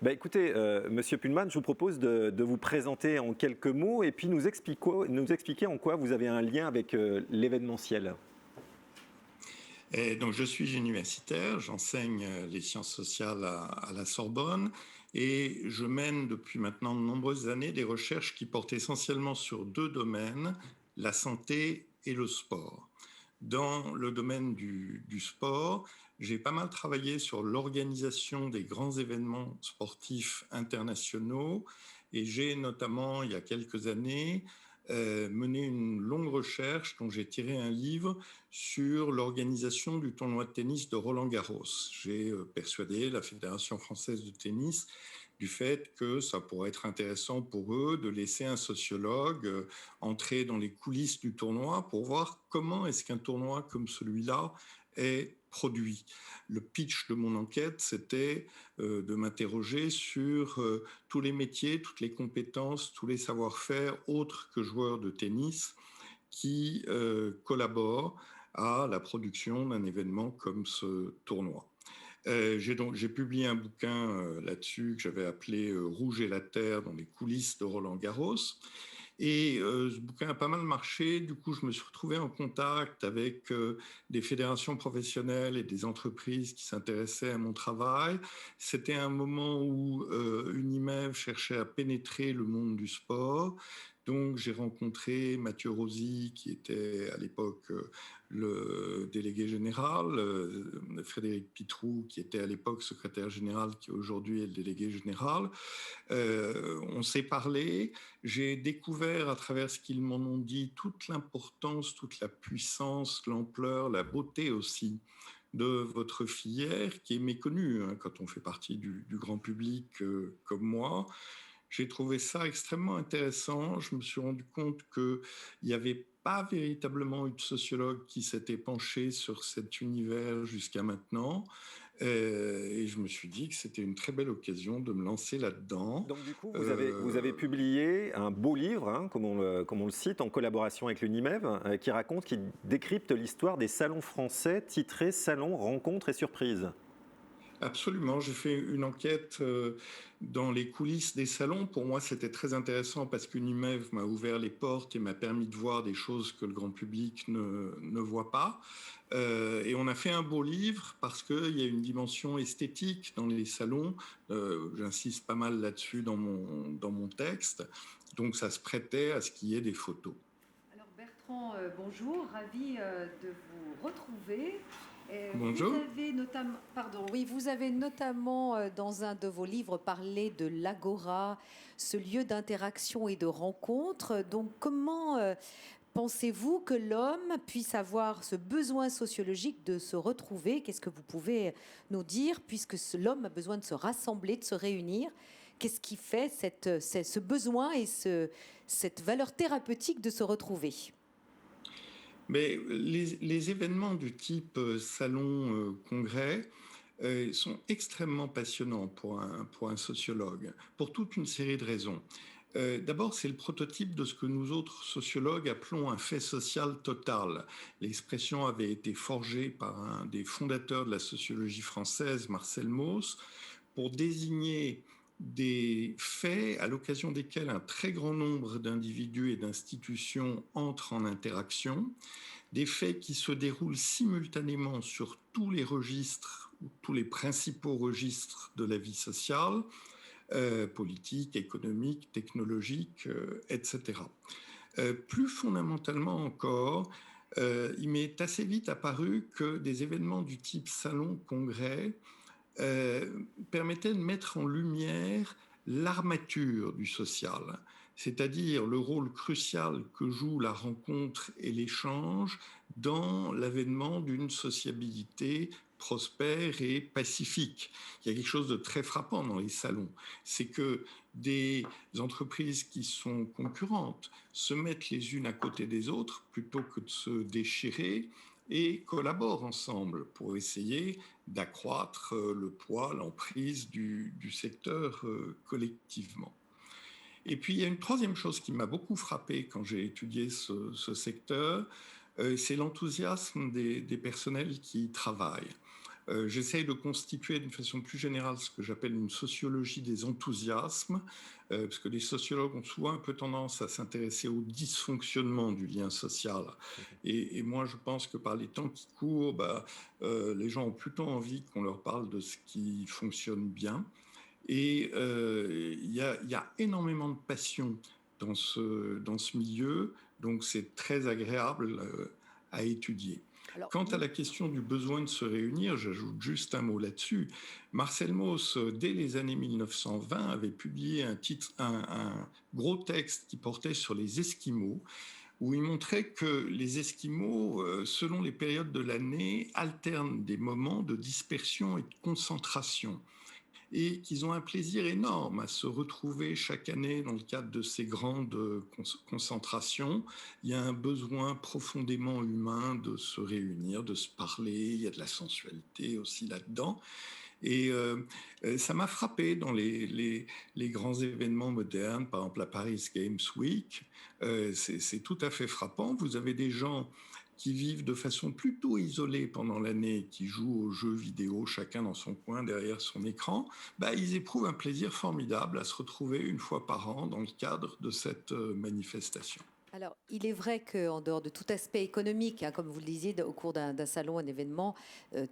écoutez, Monsieur Pullman, je vous propose de vous présenter en quelques mots et puis nous expliquer en quoi vous avez un lien avec l'événementiel. Et donc, je suis universitaire, j'enseigne les sciences sociales à la Sorbonne et je mène depuis maintenant de nombreuses années des recherches qui portent essentiellement sur deux domaines, la santé et le sport. Dans le domaine du sport, j'ai pas mal travaillé sur l'organisation des grands événements sportifs internationaux et j'ai notamment, il y a quelques années, mené une longue recherche dont j'ai tiré un livre sur l'organisation du tournoi de tennis de Roland-Garros. J'ai persuadé la Fédération française de tennis du fait que ça pourrait être intéressant pour eux de laisser un sociologue entrer dans les coulisses du tournoi pour voir comment est-ce qu'un tournoi comme celui-là est produit. Le pitch de mon enquête, c'était de m'interroger sur tous les métiers, toutes les compétences, tous les savoir-faire autres que joueurs de tennis qui collaborent à la production d'un événement comme ce tournoi. J'ai publié un bouquin là-dessus que j'avais appelé Rouge et la Terre dans les coulisses de Roland-Garros. Et ce bouquin a pas mal marché. Du coup, je me suis retrouvé en contact avec des fédérations professionnelles et des entreprises qui s'intéressaient à mon travail. C'était un moment où Unimev cherchait à pénétrer le monde du sport. Donc, j'ai rencontré Mathieu Rosy, qui était à l'époque le délégué général, Frédéric Pitrou, qui était à l'époque secrétaire général, qui aujourd'hui est le délégué général. On s'est parlé. J'ai découvert à travers ce qu'ils m'en ont dit toute l'importance, toute la puissance, l'ampleur, la beauté aussi de votre filière, qui est méconnue quand on fait partie du grand public comme moi. J'ai trouvé ça extrêmement intéressant. Je me suis rendu compte qu'il n'y avait pas véritablement eu de sociologue qui s'était penché sur cet univers jusqu'à maintenant. Et je me suis dit que c'était une très belle occasion de me lancer là-dedans. Donc du coup, vous avez publié un beau livre, hein, comme on le cite, en collaboration avec l'Unimev, qui décrypte l'histoire des salons français, titré « Salons, rencontres et surprises ». Absolument, j'ai fait une enquête dans les coulisses des salons. Pour moi, c'était très intéressant parce qu'Unimev m'a ouvert les portes et m'a permis de voir des choses que le grand public ne voit pas. Et on a fait un beau livre parce qu'il y a une dimension esthétique dans les salons. J'insiste pas mal là-dessus dans mon texte. Donc ça se prêtait à ce qu'il y ait des photos. Alors Bertrand, bonjour, ravi de vous retrouver. Bonjour. Vous avez notamment dans un de vos livres parlé de l'Agora, ce lieu d'interaction et de rencontre. Donc comment pensez-vous que l'homme puisse avoir ce besoin sociologique de se retrouver? Qu'est-ce que vous pouvez nous dire, puisque l'homme a besoin de se rassembler, de se réunir? Qu'est-ce qui fait ce besoin et cette valeur thérapeutique de se retrouver? Mais les événements du type salon-congrès sont extrêmement passionnants pour un sociologue, pour toute une série de raisons. D'abord, c'est le prototype de ce que nous autres sociologues appelons un fait social total. L'expression avait été forgée par un des fondateurs de la sociologie française, Marcel Mauss, pour désigner des faits à l'occasion desquels un très grand nombre d'individus et d'institutions entrent en interaction, des faits qui se déroulent simultanément sur tous les registres, tous les principaux registres de la vie sociale, politique, économique, technologique, etc. Plus fondamentalement encore, il m'est assez vite apparu que des événements du type salon-congrès permettait de mettre en lumière l'armature du social, c'est-à-dire le rôle crucial que joue la rencontre et l'échange dans l'avènement d'une sociabilité prospère et pacifique. Il y a quelque chose de très frappant dans les salons, c'est que des entreprises qui sont concurrentes se mettent les unes à côté des autres plutôt que de se déchirer et collaborent ensemble pour essayer d'accroître le poids, l'emprise du secteur collectivement. Et puis, il y a une troisième chose qui m'a beaucoup frappé quand j'ai étudié ce secteur, c'est l'enthousiasme des personnels qui y travaillent. J'essaye de constituer d'une façon plus générale ce que j'appelle une sociologie des enthousiasmes, parce que les sociologues ont souvent un peu tendance à s'intéresser au dysfonctionnement du lien social. Et moi, je pense que par les temps qui courent, les gens ont plutôt envie qu'on leur parle de ce qui fonctionne bien. Et il y a énormément de passion dans ce milieu, donc c'est très agréable à étudier. Alors, quant à la question du besoin de se réunir, j'ajoute juste un mot là-dessus. Marcel Mauss, dès les années 1920, avait publié un gros texte qui portait sur les Esquimaux, où il montrait que les Esquimaux, selon les périodes de l'année, alternent des moments de dispersion et de concentration, et qu'ils ont un plaisir énorme à se retrouver chaque année dans le cadre de ces grandes concentrations. Il y a un besoin profondément humain de se réunir, de se parler, il y a de la sensualité aussi là-dedans. Et ça m'a frappé dans les grands événements modernes, par exemple la Paris Games Week, c'est tout à fait frappant. Vous avez des gens qui vivent de façon plutôt isolée pendant l'année, qui jouent aux jeux vidéo, chacun dans son coin derrière son écran, ils éprouvent un plaisir formidable à se retrouver une fois par an dans le cadre de cette manifestation. Alors, il est vrai qu'en dehors de tout aspect économique, comme vous le disiez, au cours d'un salon, un événement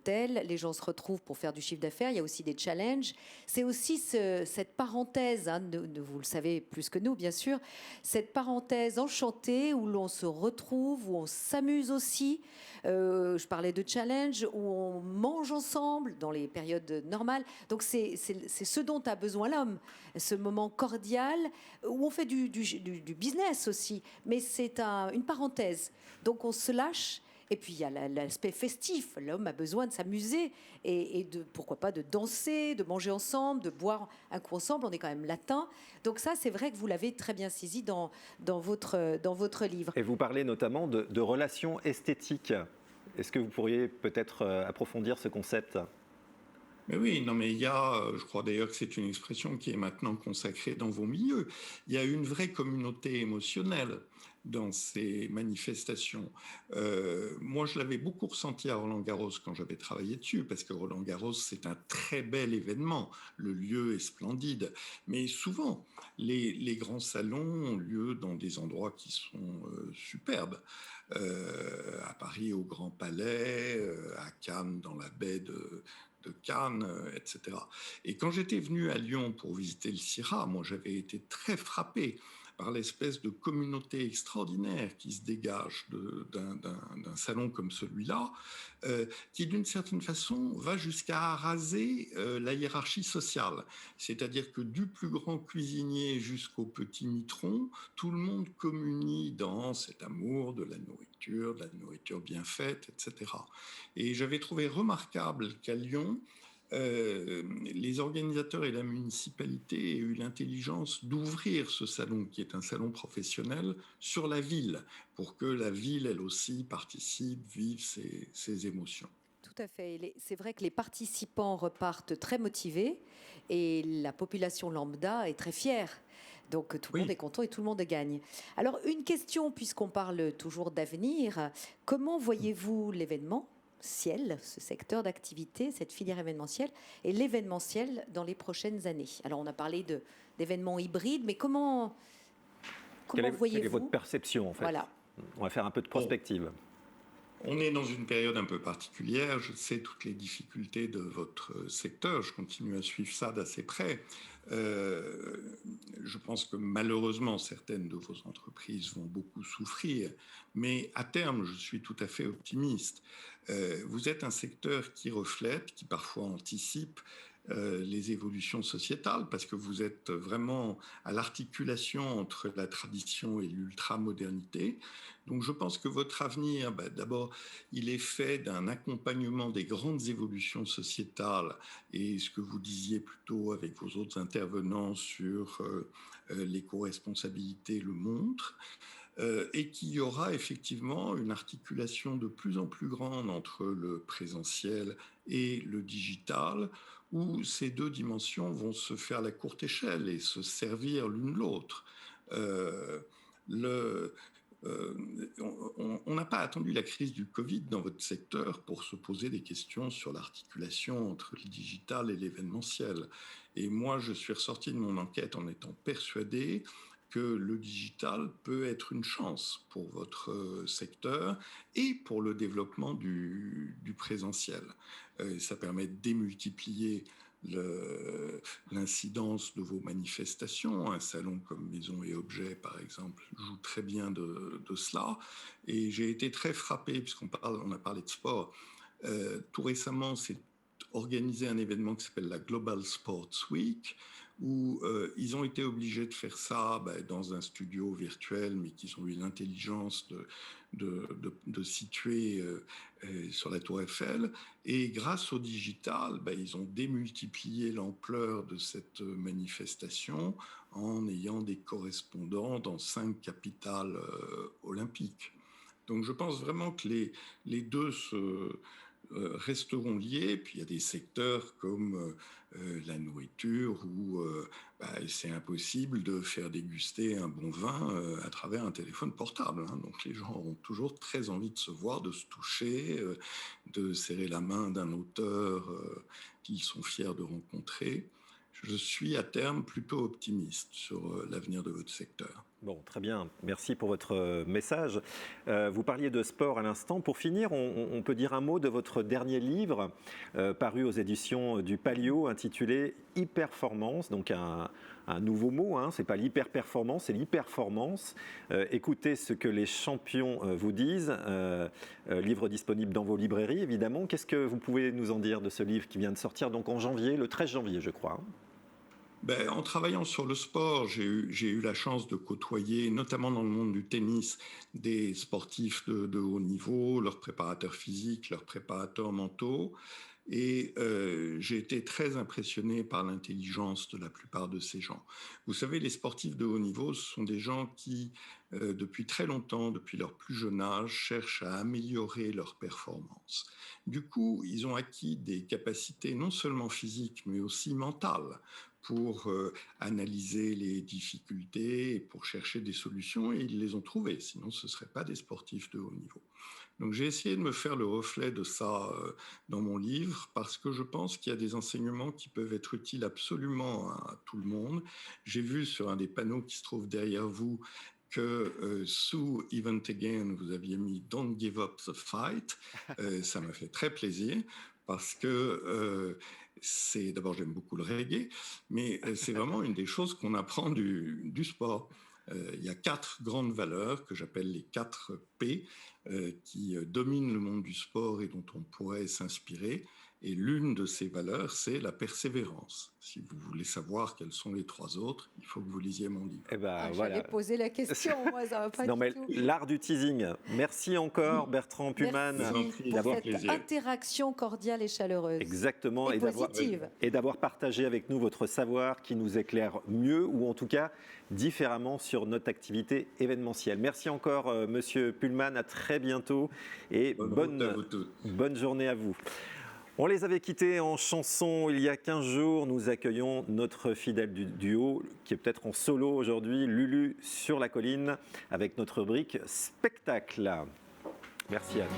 tel, les gens se retrouvent pour faire du chiffre d'affaires. Il y a aussi des challenges. C'est aussi cette parenthèse, vous le savez plus que nous, bien sûr, cette parenthèse enchantée où l'on se retrouve, où on s'amuse aussi. Je parlais de challenge, où on mange ensemble dans les périodes normales. Donc, c'est ce dont a besoin l'homme, ce moment cordial, où on fait du business aussi. Mais c'est une parenthèse. Donc on se lâche. Et puis il y a l'aspect festif. L'homme a besoin de s'amuser et pourquoi pas de danser, de manger ensemble, de boire un coup ensemble. On est quand même latin. Donc ça, c'est vrai que vous l'avez très bien saisi dans votre livre. Et vous parlez notamment de relations esthétiques. Est-ce que vous pourriez peut-être approfondir ce concept ? Mais oui, non, mais il y a, je crois d'ailleurs que c'est une expression qui est maintenant consacrée dans vos milieux, il y a une vraie communauté émotionnelle dans ces manifestations. Moi, je l'avais beaucoup ressenti à Roland-Garros quand j'avais travaillé dessus, parce que Roland-Garros, c'est un très bel événement. Le lieu est splendide. Mais souvent, les grands salons ont lieu dans des endroits qui sont superbes. À Paris, au Grand Palais, à Cannes, dans la baie de Cannes, etc. Et quand j'étais venu à Lyon pour visiter le CIRA, moi j'avais été très frappé par l'espèce de communauté extraordinaire qui se dégage d'un salon comme celui-là, qui d'une certaine façon va jusqu'à araser la hiérarchie sociale. C'est-à-dire que du plus grand cuisinier jusqu'au petit mitron, tout le monde communie dans cet amour de la nourriture bien faite, etc. Et j'avais trouvé remarquable qu'à Lyon, les organisateurs et la municipalité aient eu l'intelligence d'ouvrir ce salon, qui est un salon professionnel, sur la ville, pour que la ville, elle aussi, participe, vive ses émotions. Tout à fait. C'est vrai que les participants repartent très motivés et la population lambda est très fière. Donc tout le monde est content et tout le monde gagne. Alors une question, puisqu'on parle toujours d'avenir, comment voyez-vous l'événementiel, ce secteur d'activité, cette filière événementielle et l'événementiel dans les prochaines années? Alors on a parlé d'événements hybrides, mais comment voyez-vous? Quelle est votre perception en fait? Voilà. On va faire un peu de prospective. On est dans une période un peu particulière. Je sais toutes les difficultés de votre secteur. Je continue à suivre ça d'assez près. Je pense que malheureusement, certaines de vos entreprises vont beaucoup souffrir. Mais à terme, je suis tout à fait optimiste. Vous êtes un secteur qui reflète, qui parfois anticipe les évolutions sociétales, parce que vous êtes vraiment à l'articulation entre la tradition et l'ultra-modernité. Donc je pense que votre avenir, d'abord, il est fait d'un accompagnement des grandes évolutions sociétales, et ce que vous disiez plutôt avec vos autres intervenants sur l'éco-responsabilité le montre. Et qu'il y aura effectivement une articulation de plus en plus grande entre le présentiel et le digital, où ces deux dimensions vont se faire la courte échelle et se servir l'une l'autre. On n'a pas attendu la crise du Covid dans votre secteur pour se poser des questions sur l'articulation entre le digital et l'événementiel. Et moi, je suis ressorti de mon enquête en étant persuadé que le digital peut être une chance pour votre secteur et pour le développement du présentiel. Ça permet de démultiplier l'incidence de vos manifestations. Un salon comme Maison et Objets, par exemple, joue très bien de cela. Et j'ai été très frappé, puisqu'on a parlé de sport. Tout récemment, c'est organisé un événement qui s'appelle la Global Sports Week, où ils ont été obligés de faire ça dans un studio virtuel, mais qu'ils ont eu l'intelligence de situer sur la Tour Eiffel. Et grâce au digital, ils ont démultiplié l'ampleur de cette manifestation en ayant des correspondants dans 5 capitales olympiques. Donc je pense vraiment que les deux resteront liés. Puis il y a des secteurs comme la nourriture où c'est impossible de faire déguster un bon vin à travers un téléphone portable. Donc les gens ont toujours très envie de se voir, de se toucher, de serrer la main d'un auteur qu'ils sont fiers de rencontrer. Je suis à terme plutôt optimiste sur l'avenir de votre secteur. Bon, très bien. Merci pour votre message. Vous parliez de sport à l'instant. Pour finir, on peut dire un mot de votre dernier livre, paru aux éditions du Palio, intitulé « Hyperformance », donc un nouveau mot, ce n'est pas l'hyperperformance, c'est l'hyperformance. Écoutez ce que les champions vous disent. Livre disponible dans vos librairies, évidemment. Qu'est-ce que vous pouvez nous en dire de ce livre qui vient de sortir donc en janvier, le 13 janvier, je crois. En travaillant sur le sport, j'ai eu la chance de côtoyer, notamment dans le monde du tennis, des sportifs de haut niveau, leurs préparateurs physiques, leurs préparateurs mentaux. Et j'ai été très impressionné par l'intelligence de la plupart de ces gens. Vous savez, les sportifs de haut niveau, ce sont des gens qui, depuis très longtemps, depuis leur plus jeune âge, cherchent à améliorer leur performance. Du coup, ils ont acquis des capacités non seulement physiques, mais aussi mentales, pour analyser les difficultés et pour chercher des solutions, et ils les ont trouvées, sinon ce ne seraient pas des sportifs de haut niveau. Donc j'ai essayé de me faire le reflet de ça dans mon livre, parce que je pense qu'il y a des enseignements qui peuvent être utiles absolument à tout le monde. J'ai vu sur un des panneaux qui se trouve derrière vous que sous Event Again, vous aviez mis « Don't give up the fight ». Ça m'a fait très plaisir, parce que d'abord, j'aime beaucoup le reggae, mais c'est vraiment une des choses qu'on apprend du sport. Il y a 4 grandes valeurs que j'appelle les 4 P qui dominent le monde du sport et dont on pourrait s'inspirer. Et l'une de ces valeurs, c'est la persévérance. Si vous voulez savoir quelles sont les 3 autres, il faut que vous lisiez mon livre. J'allais poser la question, moi, ça va pas non, du mais tout. L'art du teasing. Merci encore, Bertrand Pullman. Merci pour cette interaction cordiale et chaleureuse. Exactement. Et positive. Et d'avoir partagé avec nous votre savoir qui nous éclaire mieux, ou en tout cas différemment, sur notre activité événementielle. Merci encore, Monsieur Pullman. À très bientôt. Et bonne journée à vous. On les avait quittés en chanson il y a 15 jours. Nous accueillons notre fidèle duo, qui est peut-être en solo aujourd'hui, Lulu sur la colline, avec notre rubrique spectacle. Merci à vous.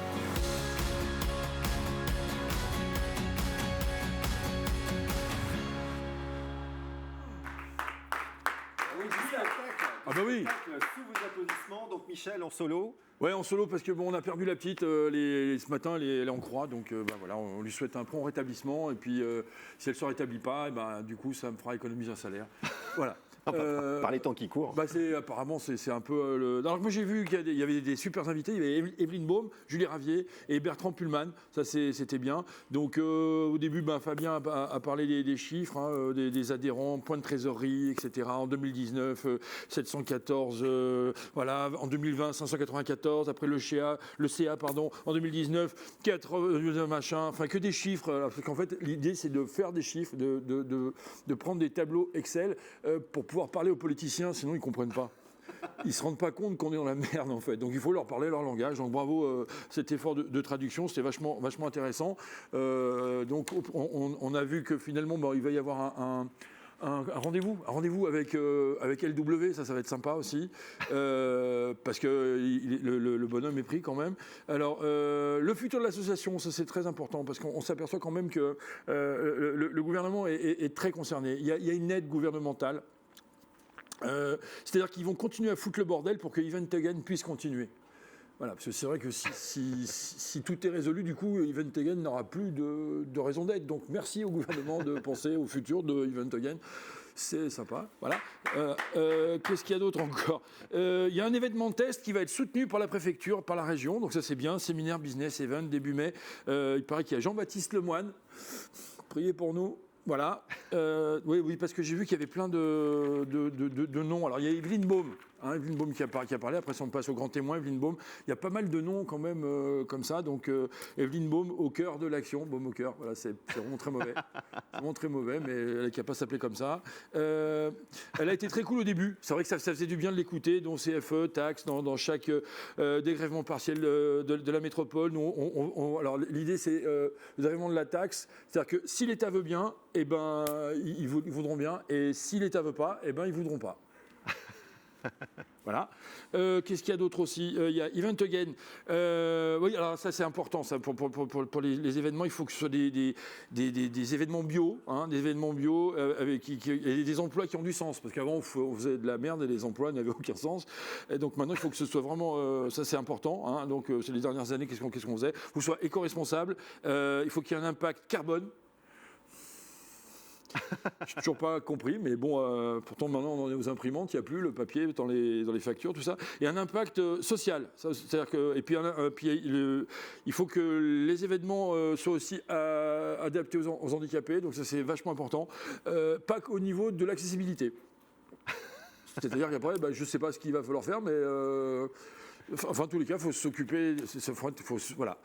Ah bah oui. Sous vos applaudissements, donc Michel en solo. Ouais, en solo parce que bon, on a perdu la petite ce matin, elle est en croix, donc voilà, on lui souhaite un prompt rétablissement et puis si elle se rétablit pas, du coup ça me fera économiser un salaire. Voilà. Par les temps qui courent. Apparemment, c'est un peu... Alors moi, j'ai vu qu'il y avait des super invités. Il y avait Evelyne Baume, Julie Ravier et Bertrand Pullman. Ça, c'était bien. Donc, au début, Fabien a parlé des chiffres, des adhérents, points de trésorerie, etc. En 2019, 714. Voilà. En 2020, 594. Après le CA, en 2019, 4 machin. Enfin, que des chiffres. Parce qu'en fait, l'idée, c'est de faire des chiffres, de prendre des tableaux Excel pour pouvoir parler aux politiciens, sinon ils ne comprennent pas. Ils ne se rendent pas compte qu'on est dans la merde, en fait. Donc il faut leur parler leur langage. Donc bravo, cet effort de traduction, c'était vachement intéressant. Donc on a vu que finalement, il va y avoir un rendez-vous avec LW, ça va être sympa aussi, parce que le bonhomme est pris quand même. Alors, le futur de l'association, ça c'est très important, parce qu'on s'aperçoit quand même que le gouvernement est très concerné. Il y a une aide gouvernementale. C'est-à-dire qu'ils vont continuer à foutre le bordel pour que Event Again puisse continuer. Voilà, parce que c'est vrai que si tout est résolu, du coup, Event Again n'aura plus de raison d'être. Donc merci au gouvernement de penser au futur de Event Again. C'est sympa, voilà. Qu'est-ce qu'il y a d'autre encore ? Il y a un événement test qui va être soutenu par la préfecture, par la région. Donc ça c'est bien, séminaire business event début mai. Il paraît qu'il y a Jean-Baptiste Lemoine. Priez pour nous. Voilà. Oui, parce que j'ai vu qu'il y avait plein de noms. Alors, il y a Evelyne Baume. hein, Evelyne Baume qui a parlé, après on passe au grand témoin, Evelyne Baume. Il y a pas mal de noms quand même comme ça, donc Evelyne Baume au cœur de l'action, Baume au cœur, voilà, c'est vraiment très mauvais. C'est vraiment très mauvais, mais elle n'a pas s'appeler comme ça. Elle a été très cool au début, c'est vrai que ça faisait du bien de l'écouter, dont CFE, taxes, dans chaque dégrèvement partiel de la métropole. Nous, alors l'idée c'est le dégrèvement de la taxe, c'est-à-dire que si l'État veut bien, eh ben, ils voudront bien, et si l'État veut pas, eh ben, ils voudront pas. Voilà. Qu'est-ce qu'il y a d'autre aussi? Il y a Event Again. Oui, alors ça c'est important. Ça, pour les événements, il faut que ce soit des événements bio, hein, des événements bio avec et des emplois qui ont du sens. Parce qu'avant on faisait de la merde et les emplois n'avaient aucun sens. Et donc maintenant il faut que ce soit vraiment, ça c'est important. Hein, donc c'est les dernières années, qu'est-ce qu'on faisait? Il faut que ce soit éco-responsable. Il faut qu'il y ait un impact carbone. Je n'ai toujours pas compris, mais bon, pourtant maintenant on en est aux imprimantes, il n'y a plus le papier dans les factures, tout ça. Et un impact social. C'est-à-dire que, et puis, il faut que les événements soient aussi adaptés aux handicapés, donc ça c'est vachement important. Pas qu'au niveau de l'accessibilité. C'est-à-dire qu'après, je ne sais pas ce qu'il va falloir faire, mais... Enfin, en tous les cas, il faut s'occuper, voilà.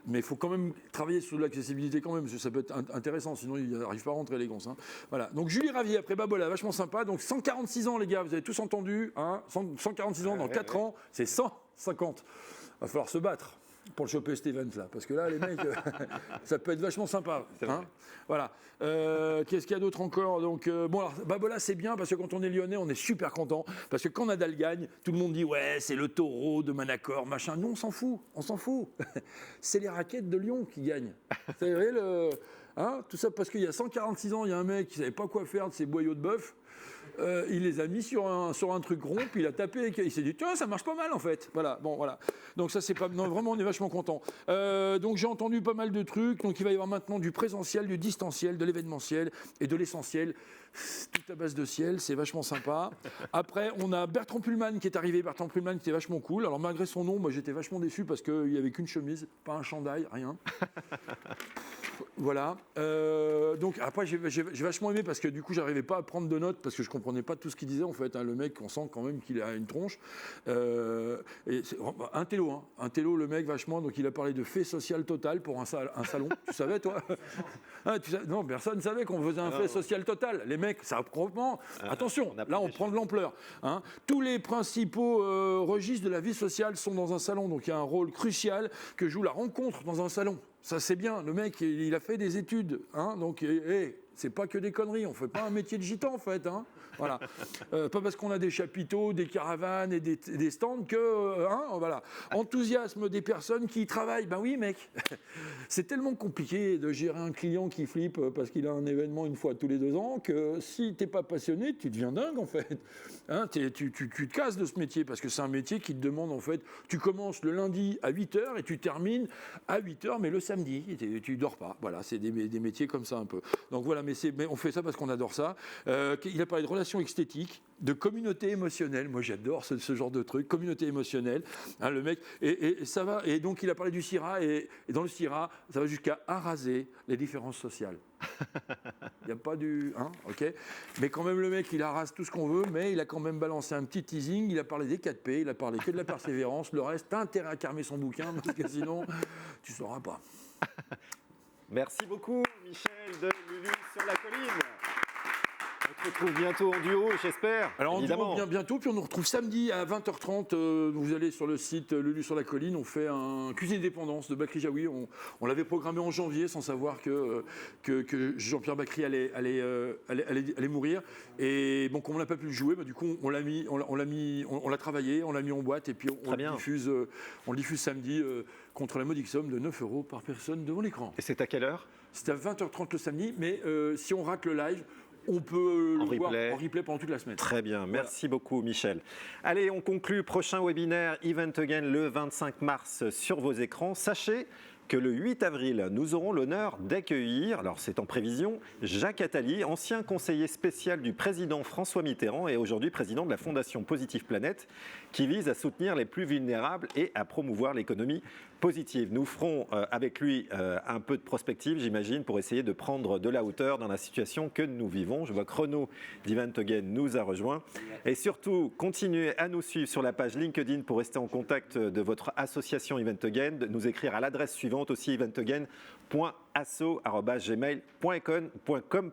Mais il faut quand même travailler sur l'accessibilité quand même, parce que ça peut être intéressant, sinon il n'arrive pas à rentrer les gonzes. Hein. Voilà. Donc Julie Ravier, après Babola, vachement sympa. Donc 146 ans les gars, vous avez tous entendu, hein, 146 ans dans 4 ans, c'est 150. Il va falloir se battre pour le choper cet event là, parce que là les mecs, ça peut être vachement sympa. Hein, voilà. Qu'est-ce qu'il y a d'autre encore? Donc bon, alors Babola c'est bien parce que quand on est lyonnais, on est super content parce que quand Nadal gagne, tout le monde dit ouais c'est le taureau de Manacor, machin. Nous on s'en fout. C'est les raquettes de Lyon qui gagnent. C'est vrai tout ça parce qu'il y a 146 ans, il y a un mec qui savait pas quoi faire de ses boyaux de bœuf. Il les a mis sur un truc rond, puis il a tapé, il s'est dit tiens ça marche pas mal en fait. Voilà, bon voilà. Donc ça c'est pas, non vraiment on est vachement content. Donc j'ai entendu pas mal de trucs. Donc il va y avoir maintenant du présentiel, du distanciel, de l'événementiel et de l'essentiel. Tout à base de ciel, c'est vachement sympa. Après on a Bertrand Pullman qui est arrivé, Bertrand Pullman qui était vachement cool. Alors malgré son nom, moi j'étais vachement déçu parce qu'il y avait qu'une chemise, pas un chandail, rien. Voilà. Donc après j'ai vachement aimé parce que du coup j'arrivais pas à prendre de notes parce que je comprenais pas tout ce qu'il disait en fait. Hein. Le mec, on sent quand même qu'il a une tronche. Et un télo le mec vachement. Donc il a parlé de fait social total pour un salon. Tu savais toi? Non, personne ne savait qu'on faisait un fait social total. Les mecs, ça proprement. Attention, là on prend de l'ampleur. Hein. Tous les principaux registres de la vie sociale sont dans un salon. Donc il y a un rôle crucial que joue la rencontre dans un salon. Ça c'est bien, le mec il a fait des études, hein, donc c'est pas que des conneries, on fait pas un métier de gitan en fait, hein, voilà. Pas parce qu'on a des chapiteaux, des caravanes et des stands que, voilà. Enthousiasme des personnes qui y travaillent, ben oui mec, c'est tellement compliqué de gérer un client qui flippe parce qu'il a un événement une fois tous les 2 ans que si t'es pas passionné, tu deviens dingue en fait. Hein, tu te casses de ce métier parce que c'est un métier qui te demande en fait, tu commences le lundi à 8h et tu termines à 8h mais le samedi, tu dors pas. Voilà, c'est des métiers comme ça un peu. Donc voilà, mais on fait ça parce qu'on adore ça. Il a parlé de relations esthétiques, de communauté émotionnelle. Moi j'adore ce genre de truc, communauté émotionnelle. Hein, le mec, et ça va. Et donc il a parlé du CIRA et dans le CIRA, ça va jusqu'à araser les différences sociales. Il n'y a pas du... ok. Mais quand même, le mec, il arrase tout ce qu'on veut, mais il a quand même balancé un petit teasing. Il a parlé des 4P, il a parlé que de la persévérance. Le reste, t'as intérêt à carmer son bouquin, parce que sinon, tu ne sauras pas. Merci beaucoup, Michel de Lulu sur la colline. On se retrouve bientôt en duo, j'espère. Alors en évidemment. duo bientôt, puis on nous retrouve samedi à 20h30. Vous allez sur le site Lulu sur la colline, on fait un cuisine dépendance de Bakri Jaoui. On l'avait programmé en janvier sans savoir que Jean-Pierre Bakri allait mourir. Et bon, comme on n'a pas pu le jouer, du coup on l'a travaillé, on l'a mis en boîte et puis on le diffuse samedi contre la modique somme de 9 € par personne devant l'écran. Et c'est à quelle heure? C'est à 20h30 le samedi, mais si on rate le live, on peut le voir en replay pendant toute la semaine. Très bien, merci beaucoup Michel. Allez, on conclut, prochain webinaire Event Again le 25 mars sur vos écrans. Sachez que le 8 avril, nous aurons l'honneur d'accueillir, alors c'est en prévision, Jacques Attali, ancien conseiller spécial du président François Mitterrand et aujourd'hui président de la Fondation Positive Planète, qui vise à soutenir les plus vulnérables et à promouvoir l'économie positive. Nous ferons avec lui un peu de prospective, j'imagine, pour essayer de prendre de la hauteur dans la situation que nous vivons. Je vois que Renaud d'Event Again nous a rejoint. Et surtout, continuez à nous suivre sur la page LinkedIn pour rester en contact de votre association Event Again, de nous écrire à l'adresse suivante aussi, eventagain.asso@gmail.com.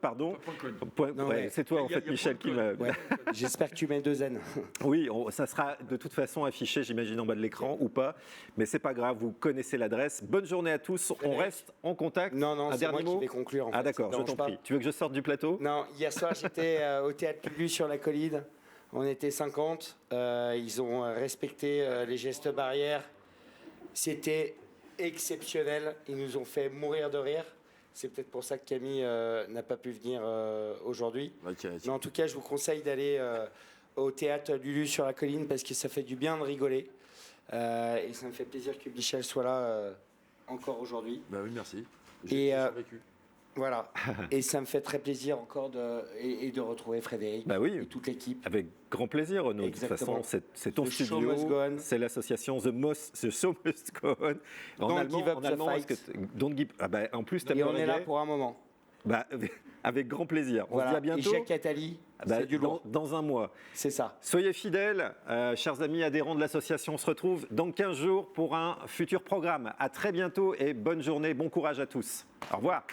C'est toi en fait, Michel, qui m'a... Ouais. J'espère que tu mets 2 N. Oui, ça sera de toute façon affiché, j'imagine, en bas de l'écran ou pas. Mais c'est pas grave, vous connaissez l'adresse. Bonne journée à tous. On reste en contact. Non, un c'est moi dernier mot qui vais conclure. Ah d'accord, je t'en prie. Tu veux que je sorte du plateau? Non, hier soir, j'étais au Théâtre Lulu sur la Colline. On était 50. Ils ont respecté les gestes barrières. C'était exceptionnel. Ils nous ont fait mourir de rire. C'est peut-être pour ça que Camille n'a pas pu venir aujourd'hui. Mais en tout cas, je vous conseille d'aller au Théâtre Lulu sur la Colline parce que ça fait du bien de rigoler. Et ça me fait plaisir que Michel soit là encore aujourd'hui. Bah oui, merci. Et voilà. Et ça me fait très plaisir encore de retrouver Frédéric et toute l'équipe. Avec grand plaisir, Renaud. De toute façon, c'est ton studio, c'est l'association The Show Must Go On. Don't give up the fight. En plus, et on est là pour un moment. Avec grand plaisir. On se dit à bientôt. Et Jacques Attali, c'est du lourd. Dans un mois. C'est ça. Soyez fidèles, chers amis adhérents de l'association. On se retrouve dans 15 jours pour un futur programme. À très bientôt et bonne journée, bon courage à tous. Au revoir.